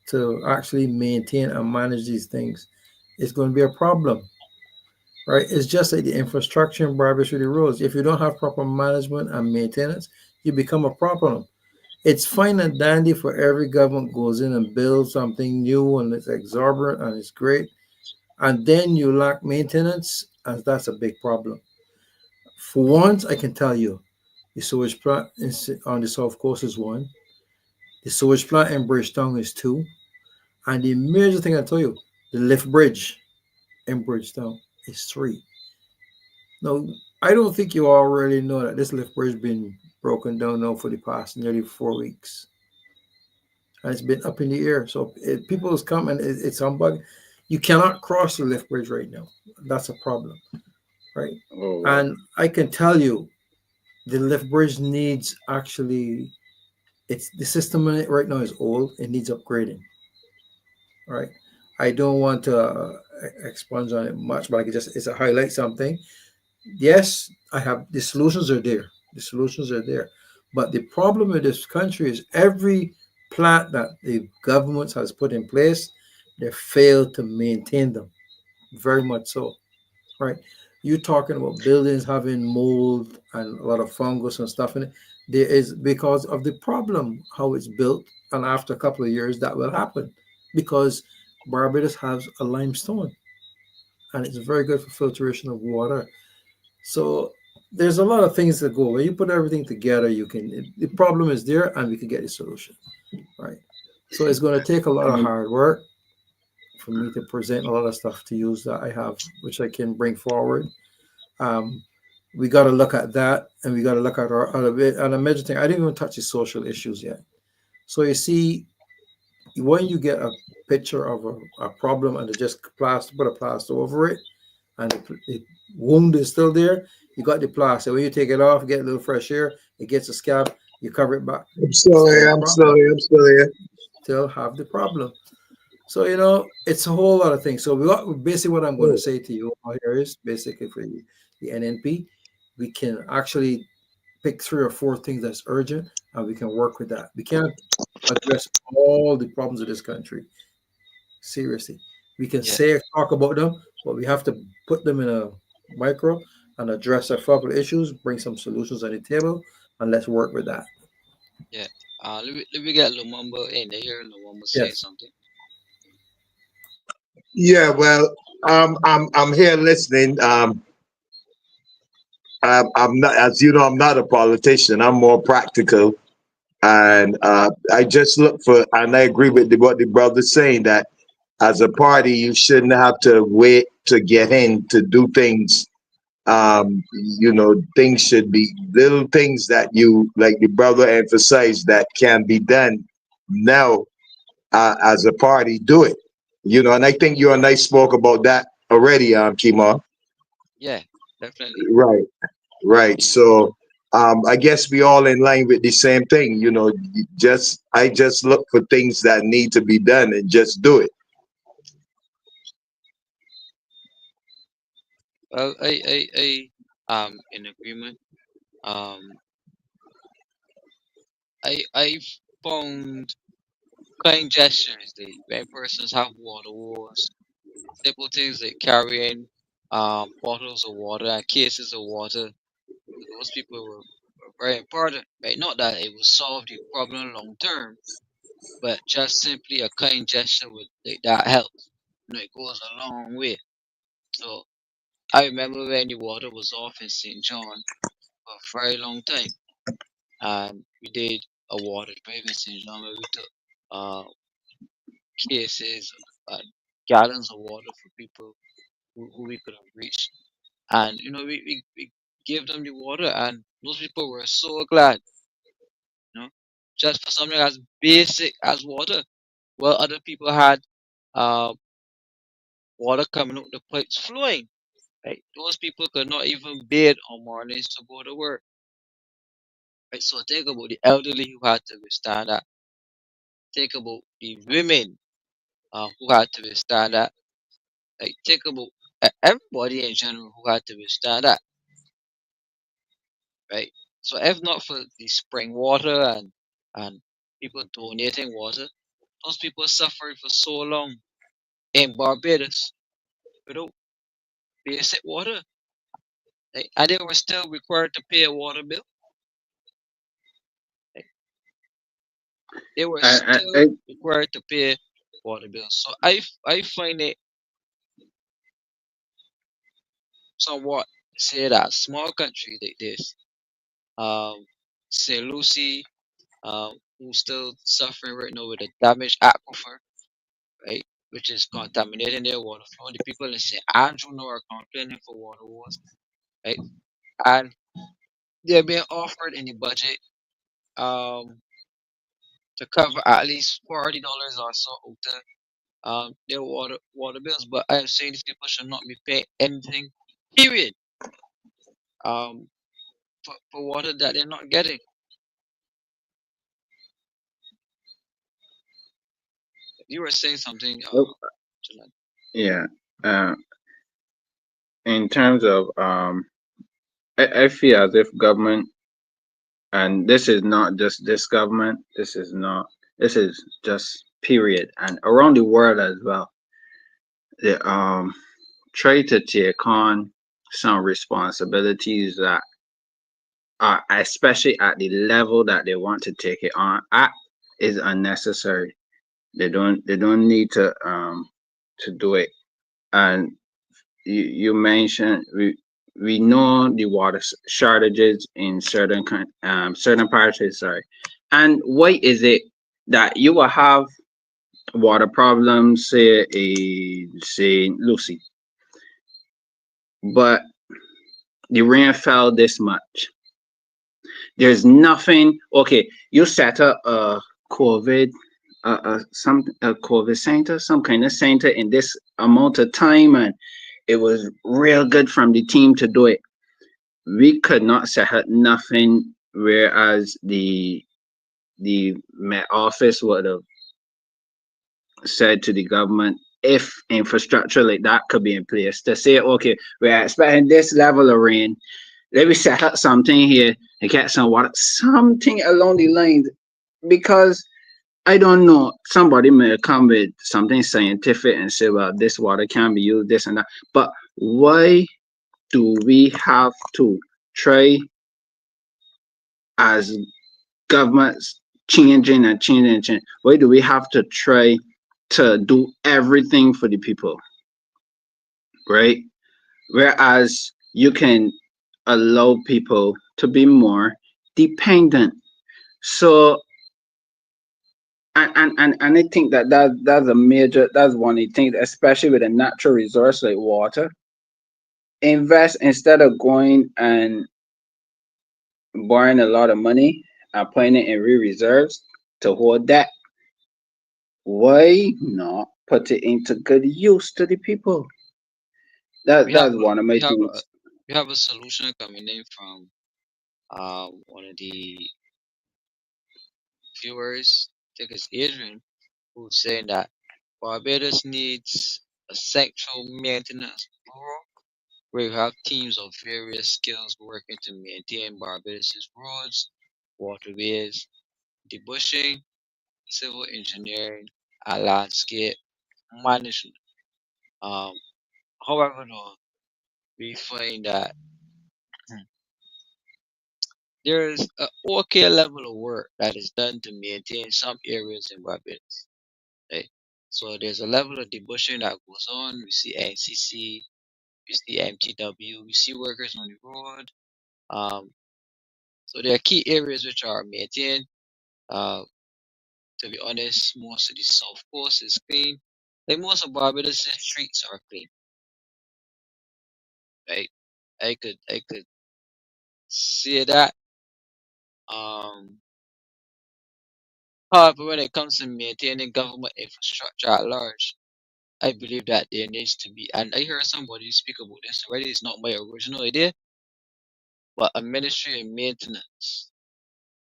to actually maintain and manage these things, it's going to be a problem, right? It's just like the infrastructure in Barbados with the roads. If you don't have proper management and maintenance, you become a problem. It's fine and dandy for every government goes in and builds something new and it's exorbitant and it's great, and then you lack maintenance, and that's a big problem. For once, I can tell you, the sewage plant on the south coast is one, the sewage plant in Bridgetown is two, and the major thing I tell you, the lift bridge in Bridgetown is three. Now, I don't think you already know that this lift bridge has been broken down now for the past nearly 4 weeks, and it's been up in the air. So people is coming, it's on bug. You cannot cross the lift bridge right now. That's a problem, right? Oh wow. And I can tell you, the lift bridge needs actually. It's the system in it right now is old. It needs upgrading, right? I don't want to expunge on it much, but I can just it's a highlight something. Yes, I have the solutions are there. The solutions are there. But the problem in this country is every plant that the government has put in place, they fail to maintain them. Very much so. Right. You're talking about buildings having mold and a lot of fungus and stuff in it. There is because of the problem how it's built, and after a couple of years that will happen because Barbados has a limestone and it's very good for filtration of water. So there's a lot of things that go when you put everything together. You can the problem is there, and we can get a solution, right? So it's going to take a lot of Um, hard work for me to present a lot of stuff to use that I have, which I can bring forward. Um, we got to look at that, and we got to look at our other bit and a major thing. I didn't even touch the social issues yet. So you see, when you get a picture of a problem and they just put a plaster over it, and the wound is still there, you got the plaster. When you take it off, get a little fresh air, it gets a scab, you cover it back, I'm still still here. a I'm still problem. here. I'm still here. Still have the problem. So it's a whole lot of things. So basically what I'm going to Oh, say to you here is basically for the N.N.P, we can actually pick three or four things that's urgent, and we can work with that. We can't address all the problems of this country. Seriously, we can Yeah, talk about them, but we have to put them in a micro and address our proper issues, bring some solutions on the table, and let's work with that. yeah. Let me get Lumumba in here. Lumumba say Yes. something. yeah. Well, I'm here listening. I'm not, as you know, I'm not a politician. I'm more practical, and I just look for. And I agree with what the brother's saying that as a party, you shouldn't have to wait to get in to do things. Things should be little things that you, like the brother emphasized, that can be done now. As a party, do it. And I think you and I spoke about that already, Kima. Yeah, definitely. Right, right. So I guess we all in line with the same thing. Just I just look for things that need to be done and just do it. Well, I in agreement. Um, I found kind gestures that when persons have water wars, simple things like carrying bottles of water and cases of water to those people very important, right? Not that it will solve the problem long term, but just simply a kind gesture with that helps. It goes a long way. So I remember when the water was off in St. John for a very long time, and we did a water drive in St. John where we took uh, cases of gallons of water for people who we could have reached. And we gave them the water, and those people were so glad, you know, just for something as basic as water. Well, other people had uh, water coming out the pipes flowing. Right? Those people could not even bathe on mornings to go to work. Right? So think about the elderly who had to withstand that. Think about the women who had to withstand that. Like think about everybody in general who had to withstand that. Right? So if not for the spring water and people donating water, those people suffered for so long in Barbados without basic water. Right? And they were still required to pay a water bill. Right? They were I still required to pay water bills. So I find it somewhat say that small country like this, St. Lucie, who's still suffering right now with a damaged aquifer, right, which is contaminating their water flow. The people in St. Andrew now are complaining for water wars, right, and they're being offered in the budget um to cover at least $40 or so out of their water bills. But I am saying these people should not be paying anything, period, um, for water that they're not getting. You were saying something, Jalan. yeah. Uh, in terms of I feel as if government, and this is not just this government, this is just period, and around the world as well. They try to take on some responsibilities that are, especially at the level that they want to take it on at, is unnecessary. They don't need to do it. And you mentioned we know the water shortages in certain parts. Sorry, and why is it that you will have water problems, say Lucy, but the rain fell this much? There's nothing. Okay, you set up a COVID, a COVID center, some kind of center in this amount of time, and it was real good from the team to do it. We could not set up nothing, whereas the Met Office would have said to the government if infrastructure like that could be in place to say, okay, we're expecting this level of rain. Let me set up something here and get some water, something along the lines. Because I don't know, somebody may come with something scientific and say, well, this water can be used, this and that. But why do we have to try as governments changing and changing and changing? Why do we have to try to do everything for the people, right? Whereas you can allow people to be more dependent. So, and I think that's a major, that's one thing, especially with a natural resource like water. Invest instead of going and borrowing a lot of money and putting it in real reserves to hold that. Why not put it into good use to the people? We have That's a one of my we have a things. we have a solution coming in from one of the viewers. I think it's Adrian, who's saying that Barbados needs a central maintenance bureau where you have teams of various skills working to maintain Barbados' roads, waterways, debushing, civil engineering, and landscape management. Um, However, though, we find that There's a okay level of work that is done to maintain some areas in Barbados. Right? So there's a level of debushing that goes on. We see NCC, we see MTW, we see workers on the road. Um, so there are key areas which are maintained. Uh, to be honest, most of the South Coast is clean. Like most of Barbados' streets are clean. Right? I could say that. Um, However, when it comes to maintaining government infrastructure at large, I believe that there needs to be, and I heard somebody speak about this already. It's not my original idea, but a ministry of maintenance.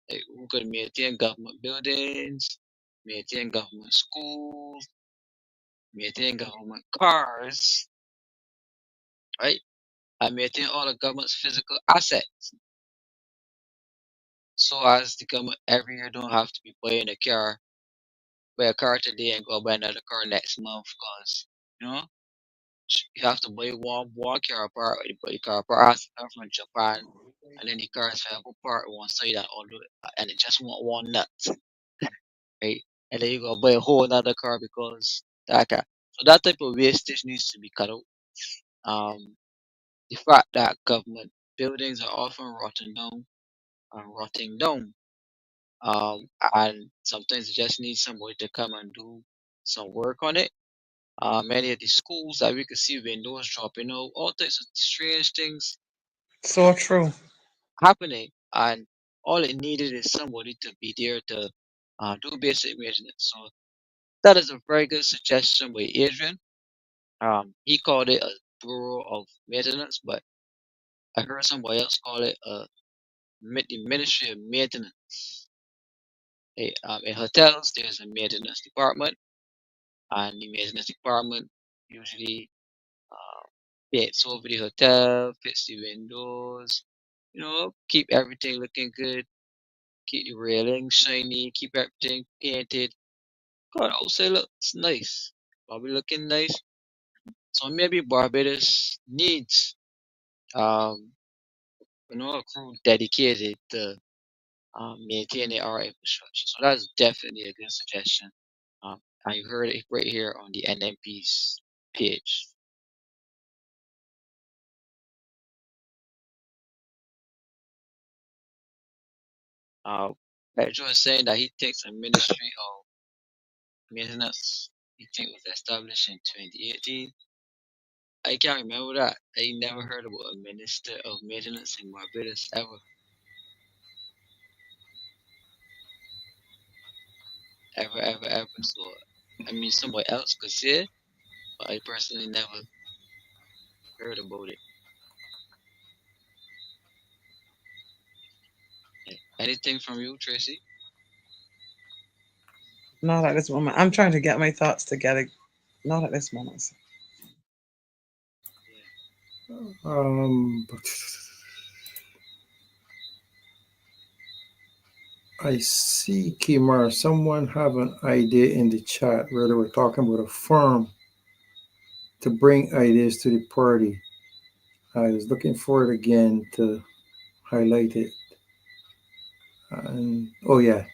Like who could maintain government buildings, maintain government schools, maintain government cars, right? And maintain all the government's physical assets. So as the government every year don't have to be buying a car, buy a car today and go buy another car next month because you know you have to buy one car part, but the car part has to come from Japan, and then the cars have a part one side and all and it just want one nut, right? And then you gotta buy a whole another car because that car. So that type of wastage needs to be cut out. Um, the fact that government buildings are often rotting down, and sometimes you just need somebody to come and do some work on it. Many of the schools that we could see windows dropping out, all types of strange things So true. happening, and all it needed is somebody to be there to do basic maintenance. So that is a very good suggestion by Adrian. He called it a bureau of maintenance, but I heard somebody else call it the ministry of maintenance. In hotels, there's a maintenance department, and the maintenance department usually uh, paints over the hotel, fix the windows, keep everything looking good, keep the railing shiny, keep everything painted. God, outside looks nice. Probably looking nice. So maybe Barbados needs um a crew dedicated to maintaining our infrastructure. So that's definitely a good suggestion. And you heard it right here on the N.N.P's page. Pedro is saying that he thinks a ministry of maintenance he think was established in 2018. I can't remember that. I never heard about a minister of maintenance in Barbados ever. So, I mean, somebody else could say it, but I personally never heard about it. Yeah. Anything from you, Tracy? Not at this moment. I'm trying to get my thoughts together. Not at this moment. Yeah. Um, I see, Kimar, someone have an idea in the chat where they were talking about a firm to bring ideas to the party. I was looking for it again to highlight it. And oh yeah,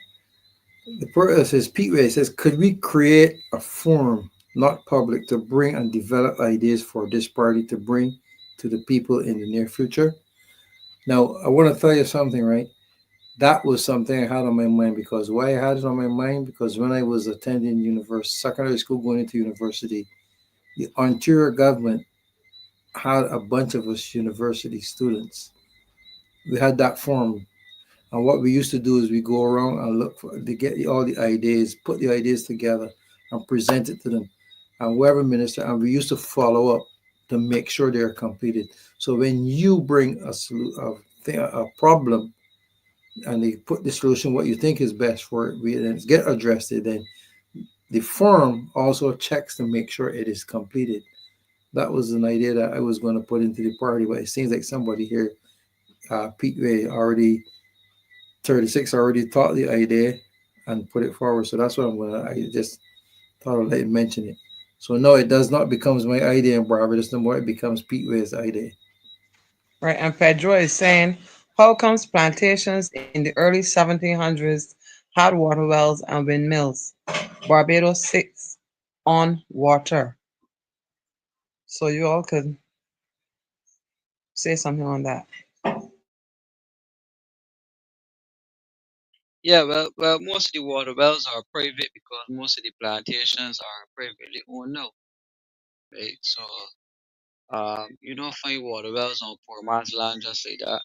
the person says Pete Ray says, could we create a forum, not public, to bring and develop ideas for this party to bring to the people in the near future? Now, I want to tell you something, right? That was something I had on my mind because why I had it on my mind because when I was attending university, secondary school, going into university, the Ontario government had a bunch of us university students. We had that forum. And what we used to do is we go around and look for to get all the ideas, put the ideas together, and present it to them. And whoever minister, and we used to follow up to make sure they're completed. So when you bring a problem and they put the solution what you think is best for it, we then get addressed. Then the firm also checks to make sure it is completed. That was an idea that I was going to put into the party, but it seems like somebody here, Pete Ray, already 36 already thought the idea and put it forward. So that's what I just thought I'd let him mention it. So no, it does not becomes my idea in Barbados no more. It becomes Pete Ray's idea. Right. And Pedro is saying, How comes plantations in the early 1700s had water wells and windmills? Barbados sits on water. So you all could say something on that. Yeah, well, most of the water wells are private because most of the plantations are privately owned now, right? So, you don't find water wells on poor man's land just like that.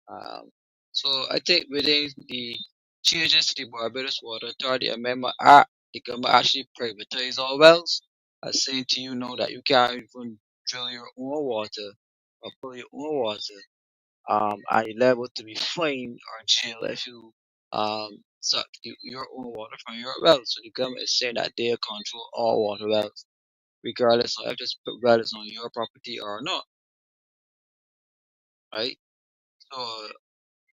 Um, so I think within the changes to the Barbados Water Authority Amendment Act, the government actually privatize all wells. I saying to you now that you can't even drill your own water or pull your own water. And you're liable to be fined or jailed if you suck your own water from your well. So the government is saying that they control all water wells, regardless of if this well is on your property or not, right? So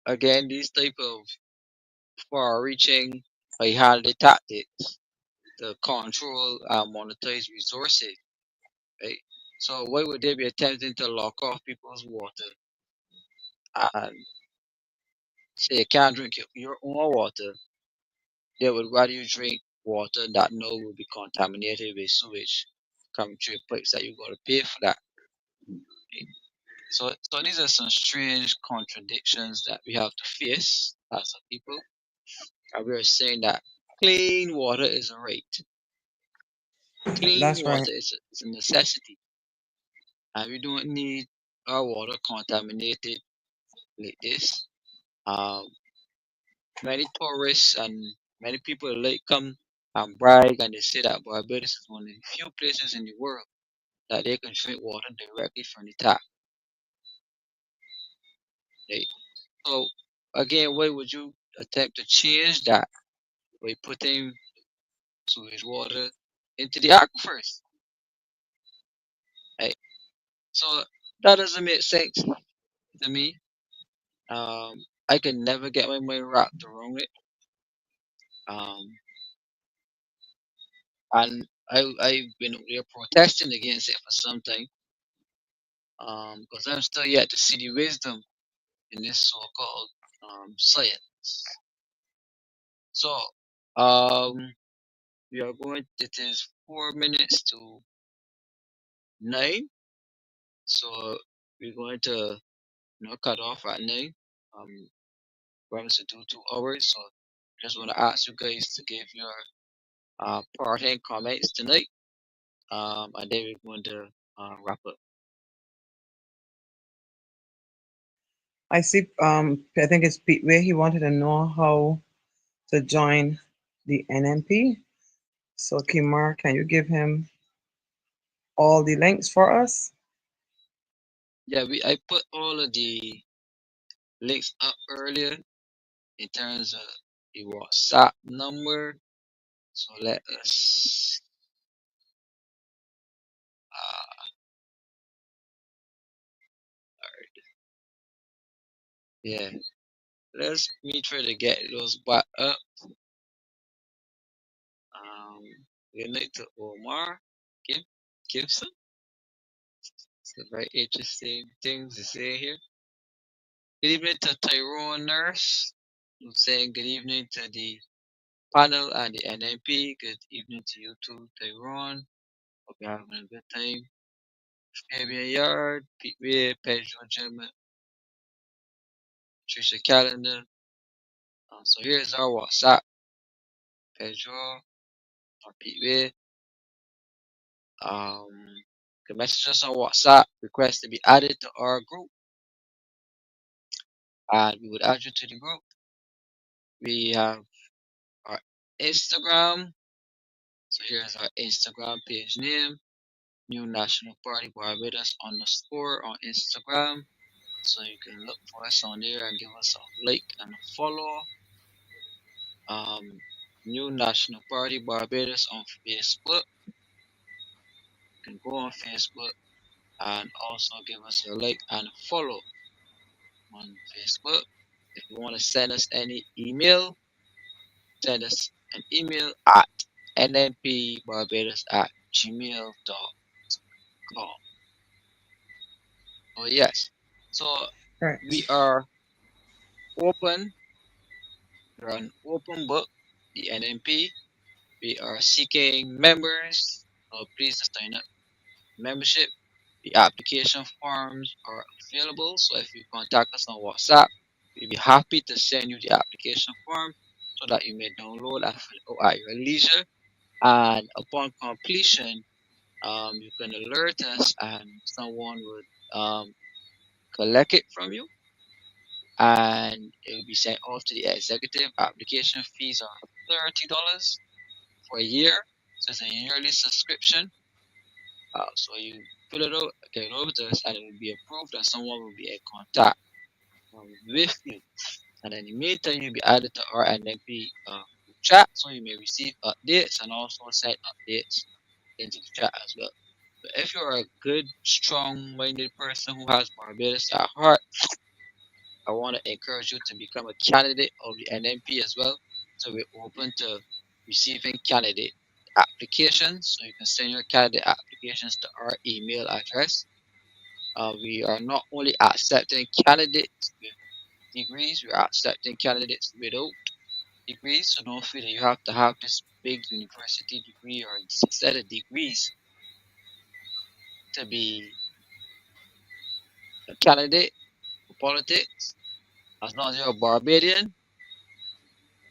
again, these type of far-reaching high-handed tactics to control and monetize resources, right? So why would they be attempting to lock off people's water and say you can't drink your own water? They would rather you drink water that know will be contaminated with sewage coming through pipes that you got to pay for that. Right? So these are some strange contradictions that we have to face as a people. And we are saying that clean water is a right. Clean That's right. water is a necessity, and we don't need our water contaminated like this. Um, Many tourists and many people like come and brag and they say that Barbados is one of the few places in the world that they can drink water directly from the tap. Right? So again, why would you attempt to change that by putting sewage water into the aquifers? Right? So that doesn't make sense to me. I can never get my mind wrapped around it. Um, and I've been out there protesting against it for some time. Because I'm still yet to see the wisdom in this so-called science. So, um, we are going. It is 4 minutes to 9. So we're going to cut off at 9. Um, promise to do 2 hours. So just want to ask you guys to give your parting comments tonight. And then we're going to wrap up. I see. I think it's Pete where he wanted to know how to join the N.N.P. So, Kimar, can you give him all the links for us? Yeah, I put all of the links up earlier in terms of the WhatsApp number. So let us, uh, yeah, let's me try to get those back up. Um, Good night to Omar Gib- Gibson. It's a very interesting things to say here. Good evening to Tyrone Nurse. I'm saying good evening to the panel and the N.N.P. Good evening to you too, Tyrone. Hope you're having a good time. Fabian Yard, Pete Weir, Pedro Gemma, Trisha Calendar. So here's our WhatsApp. Pedro or Pete Weir. You can message us on WhatsApp, request to be added to our group, and we would add you to the group. We have our Instagram. So here's our Instagram page name, New National Party Barbados underscore on Instagram. So you can look for us on there and give us a like and a follow. Um, New National Party Barbados on Facebook. You can go on Facebook and also give us a like and a follow on Facebook. If you want to send us any email, send us an email at nnpbarbados at gmail.com. Oh yes. So Right. we are. open. We're an open book, the N.N.P. We are seeking members, so please sign up membership. The application forms are available, so if you contact us on WhatsApp, we'll be happy to send you the application form so that you may download and fill it out at your leisure. And upon completion, you can alert us, and someone would collect it from you, and it will be sent off to the executive. Application fees are $30 for a year, so it's a yearly subscription. So you fill it out, get it over to us, and it will be approved, and someone will be in contact with you. And then in the meantime, you'll be added to our N.N.P chat, so you may receive updates and also send updates into the chat as well. But if you're a good, strong-minded person who has Barbados at heart, I want to encourage you to become a candidate of the N.N.P as well. So we're open to receiving candidate applications. So you can send your candidate applications to our email address. We are not only accepting candidates with degrees, we are accepting candidates without degrees. So don't feel that you have to have this big university degree or set of degrees to be a candidate for politics. As long as you're a Barbadian,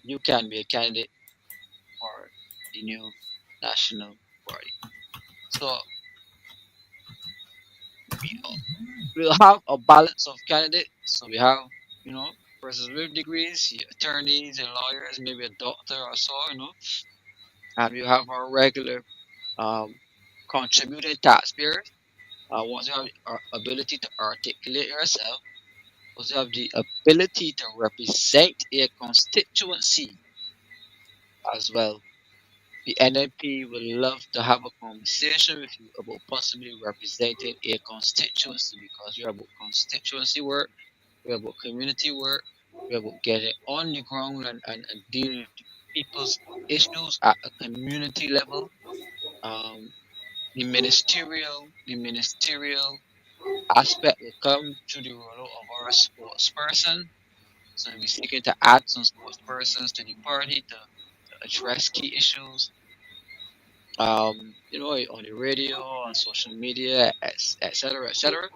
you can be a candidate for the new national party. So we will have a balance of candidates. So we have, persons with degrees, your attorneys, your lawyers, maybe a doctor or so, and we have our regular um, contributing taxpayers. Once you have the ability to articulate yourself, once you have the ability to represent a constituency as well, the N.N.P would love to have a conversation with you about possibly representing a constituency because we're about constituency work, we're about community work, we're about getting on the ground and dealing with the people's issues at a community level. Um, the ministerial aspect will come through the role of our sportsperson. So we'll be seeking to add some sportspersons to the party to address key issues on the radio, on social media, etc., etc.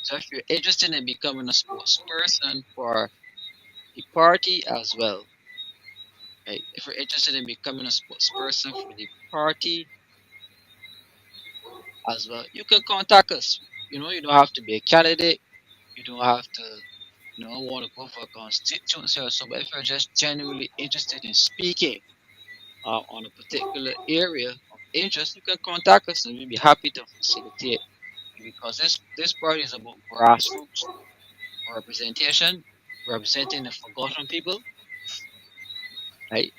So if you're interested in becoming a spokesperson for the party as well, right? If you're interested in becoming a spokesperson for the party as well, you can contact us. You don't have to be a candidate. You don't have to, want to go for a constituency or so. But if you're just genuinely interested in speaking on a particular area of interest, you can contact us, and we'll be happy to facilitate because this party is about grassroots representation, representing the forgotten people, right?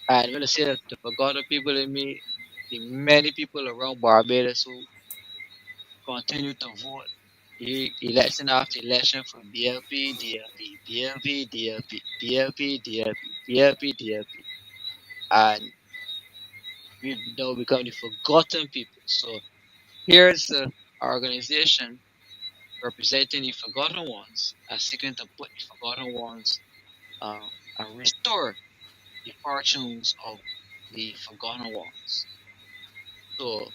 And when I say that the forgotten people, I mean the many people around Barbados who continue to vote election after election for BLP, DLP, BLP, DLP, BLP, DLP, BLP, DLP, and we've now become the forgotten people. So here's the organization representing the forgotten ones and seeking to put the forgotten ones uh, and restore the fortunes of the forgotten ones. So,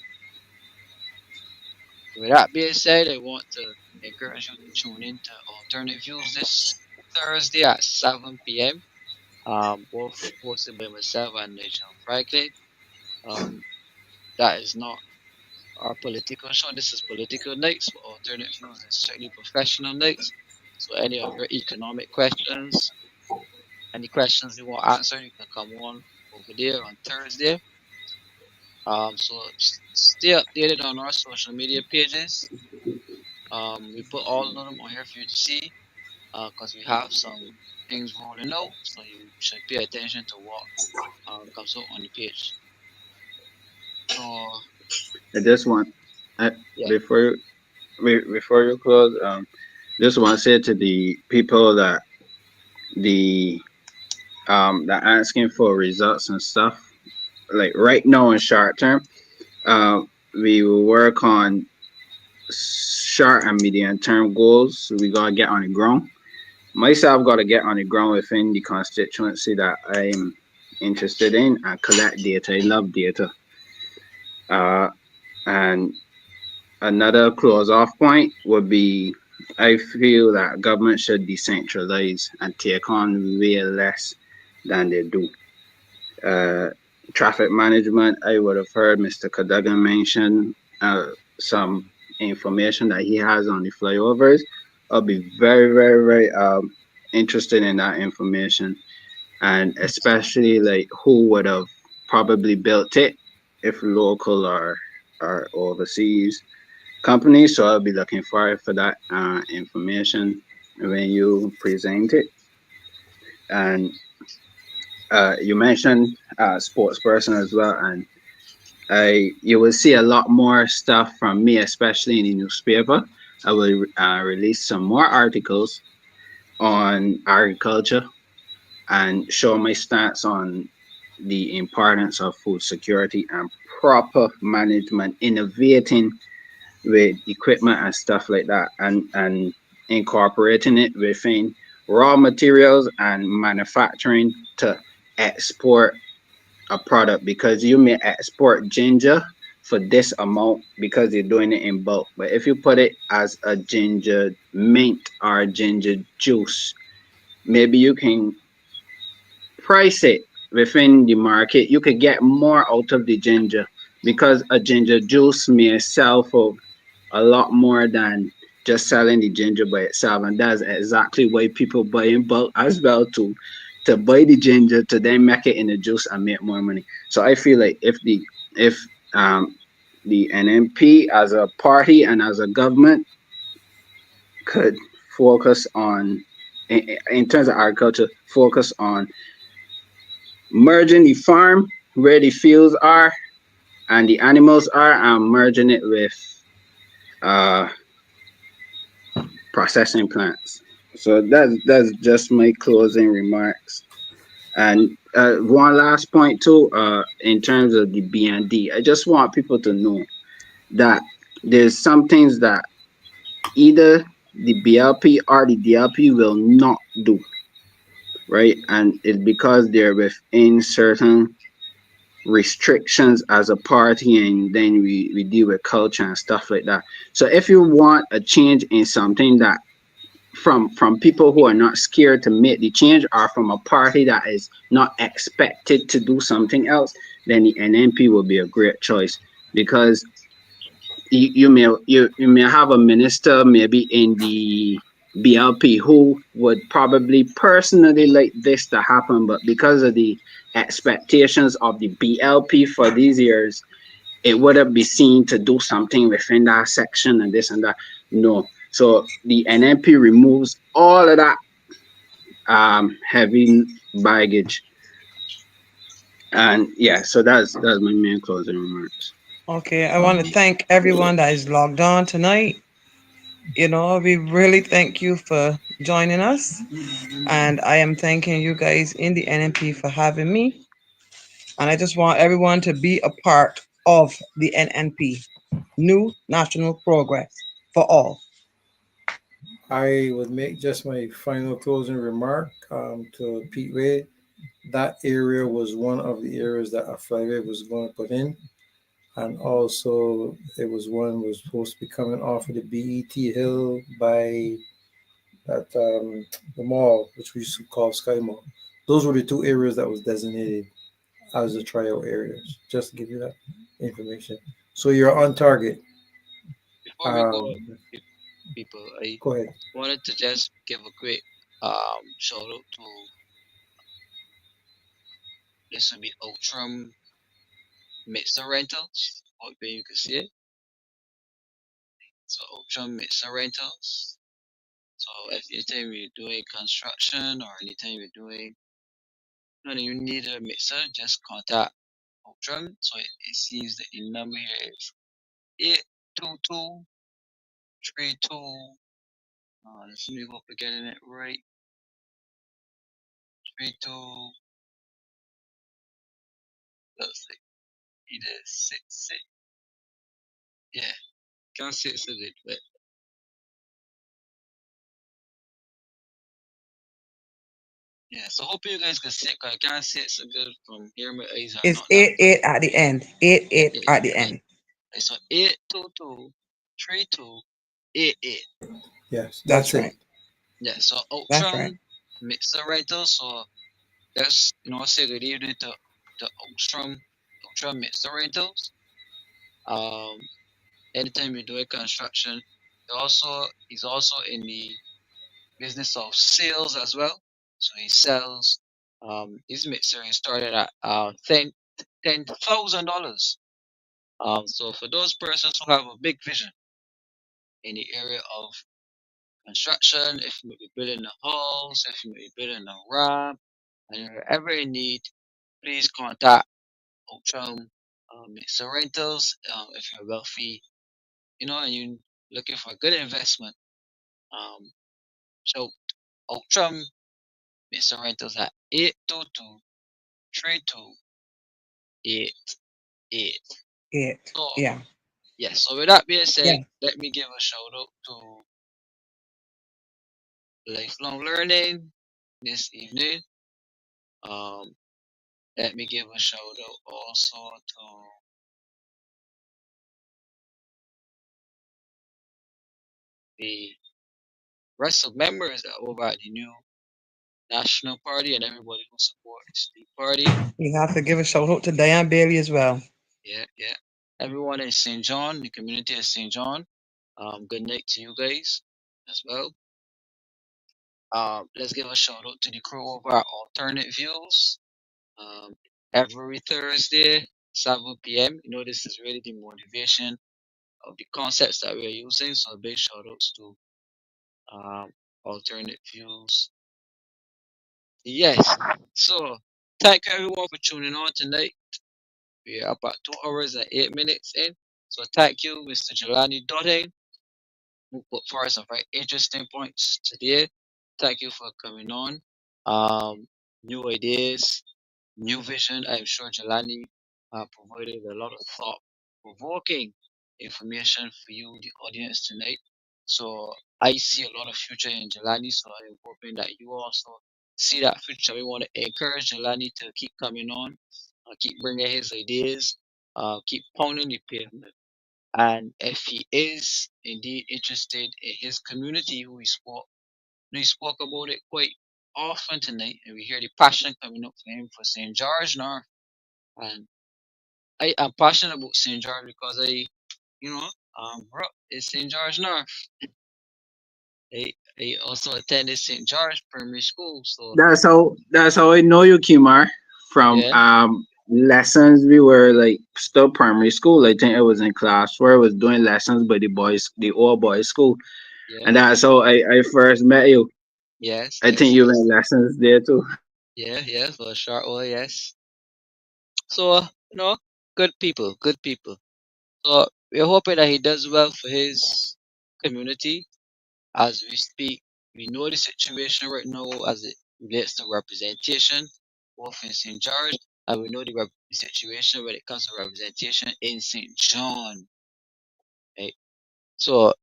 with that being said, I want to encourage you to tune in to Alternate Views this Thursday at 7 p.m. Both hosted by myself and Nigel Franklin. Um, that is not our political show. This is political nights, but Alternate Views is strictly professional nights. So, any of your economic questions, any questions you want answered, you can come on over there on Thursday. So stay updated on our social media pages. We put all of them on here for you to see, because we have some things rolling out, so you should pay attention to what comes out on the page. So I just want, I, yeah, before before you close, just want to say to the people the that asking for results and stuff, like right now in short term, uh, we will work on short and medium term goals. So we gotta get on the ground. myself got to get on the ground within the constituency that I'm interested in and collect data. I love data. Uh, and another close off point would be I feel that government should decentralize and take on way less than they do. Uh, Traffic management, I would have heard Mr. Cadogan mention some information that he has on the flyovers. I'll be very, very, very interested in that information, and especially like who would have probably built it, if local or overseas companies. So I'll be looking forward for that information when you present it. And you mentioned sports person as well, and you will see a lot more stuff from me, especially in the newspaper. I will release some more articles on agriculture and show my stance on the importance of food security and proper management, innovating with equipment and stuff like that, and incorporating it within raw materials and manufacturing to export a product, because you may export ginger for this amount because you're doing it in bulk. But if you put it as a ginger mint or ginger juice, maybe you can price it within the market. You could get more out of the ginger because a ginger juice may sell for a lot more than just selling the ginger by itself. And that's exactly why people buy in bulk as well, to buy the ginger to then make it in a juice and make more money. So I feel like if um the N.N.P as a party and as a government could focus on, in terms of agriculture, focus on merging the farm where the fields are and the animals are, and merging it with uh processing plants. So that's just my closing remarks. And one last point too, in terms of the BND, I just want people to know that there's some things that either the BLP or the DLP will not do, right? And it's because they're within certain restrictions as a party, and then we deal with culture and stuff like that. So if you want a change in something that from people who are not scared to make the change, or from a party that is not expected to do something else, then the N.N.P will be a great choice, because you may have a minister maybe in the BLP who would probably personally like this to happen, but because of the expectations of the BLP for these years, it wouldn't be seen to do something within that section and this and that. No. So the N.N.P removes all of that heavy baggage. And yeah, so that's my main closing remarks. Okay, I want to thank everyone that is logged on tonight. We really thank you for joining us. And I am thanking you guys in the NNP for having me. And I just want everyone to be a part of the NNP, New National Progress for All. I would make just my final closing remark to Pete Wade. That area was one of the areas that a flyway was going to put in. And also, it was supposed to be coming off of the BET Hill by that the mall, which we used to call Sky Mall. Those were the two areas that was designated as the tryout areas. Just to give you that information. So you're on target. Before we go, Um, pe- people, I Go ahead. wanted to just give a quick shout out to this would be Outram Mixer Rentals. Hoping you can see it. So Outram Mixer Rentals. So if anytime you're doing construction or anytime you're doing, you need a mixer, just contact Outram. So it seems that the number here is 82232. Let's me hope we're getting it right. 32. Let's see. It is 66. Yeah, can't say it's a bit, but Yeah, so hope you guys can see it, 'cause I can't see it so good from here. My eyes are It's not that good. 8 at the end. 8 Yeah, at the yeah. end. Right, so 8223288. Yes, That's that's right. it. Yeah, so That's right. Outram Mixer Rental. So that's say good evening to Outram Mixer Rentals. Um, anytime you're doing construction, he's also in the business of sales as well. So he sells his mixer is started at $10,000. So for those persons who have a big vision in the area of construction, if you may be building a house, if you may be building a ramp, and you're ever in need, please contact Outram Mixer Rentals. If you're wealthy, and you're looking for a good investment. So Outram Mixer Rentals at 8223288. 8. So Yeah. yes, so with that being said, Yeah. let me give a shout out to lifelong learning this evening. Um, let me give a shout out also to the rest of members over at the new National Party and everybody who supports the party. We have to give a shout out to Diane Bailey as well. Yeah, yeah. Everyone in St. John, the community of St. John. Good night to you guys as well. Let's give a shout out to the crew over at Alternate Views. Um, every Thursday, 7 p.m. This is really the motivation of the concepts that we're using. So big shout outs to Alternate Views. Yes. So thank you everyone for tuning on tonight. We are about 2 hours and 8 minutes in. So thank you, Mr. Jelani Dotting, who put forward some very interesting points today. Thank you for coming on. New ideas, new vision. I'm sure Jelani provided a lot of thought provoking information for you, the audience, tonight. So I see a lot of future in Jelani. So I'm hoping that you also see that future. We want to encourage Jelani to keep coming on, keep bringing his ideas, keep pounding the pavement. And if he is indeed interested in his community, who he spoke about it quite often tonight, and we hear the passion coming up for him for St. George North. And I am passionate about St. George because grew up in St. George North. I also attended St. George Primary School. So That's how I know you, Kimar, from yeah, lessons. We were like still primary school. I think I was in class where I was doing lessons by the all boys school, yeah, and that's how I first met you. yes, I think yes, you went yes, lessons there too. yeah, yeah, for a short while, yes. So good people, good people. So we're hoping that he does well for his community as we speak. We know the situation right now as it relates to representation, both in St. George, and we know the situation when it comes to representation in St. John. Right? So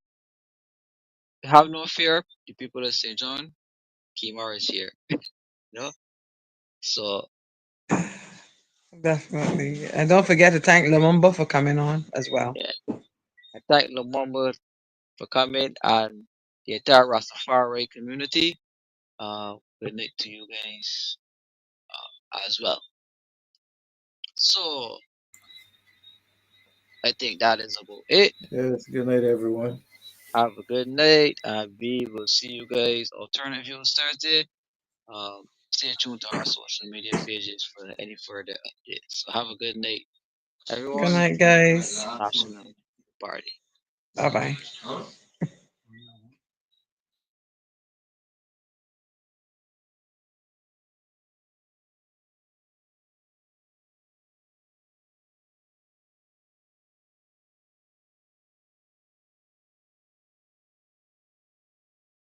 have no fear, the people of St. John. Kimar is here. You know? So Definitely. And don't forget to thank Lumumba for coming on as well. yeah, I thank Lamamba for coming and the entire Rastafari community. Good night to you guys as well. So I think that is about it. Yes, good night, everyone. Have a good night, and we will see you guys alternative views Thursday. Stay tuned to our social media pages for any further updates. So have a good night, Good everyone. night, guys. National Party. Bye bye.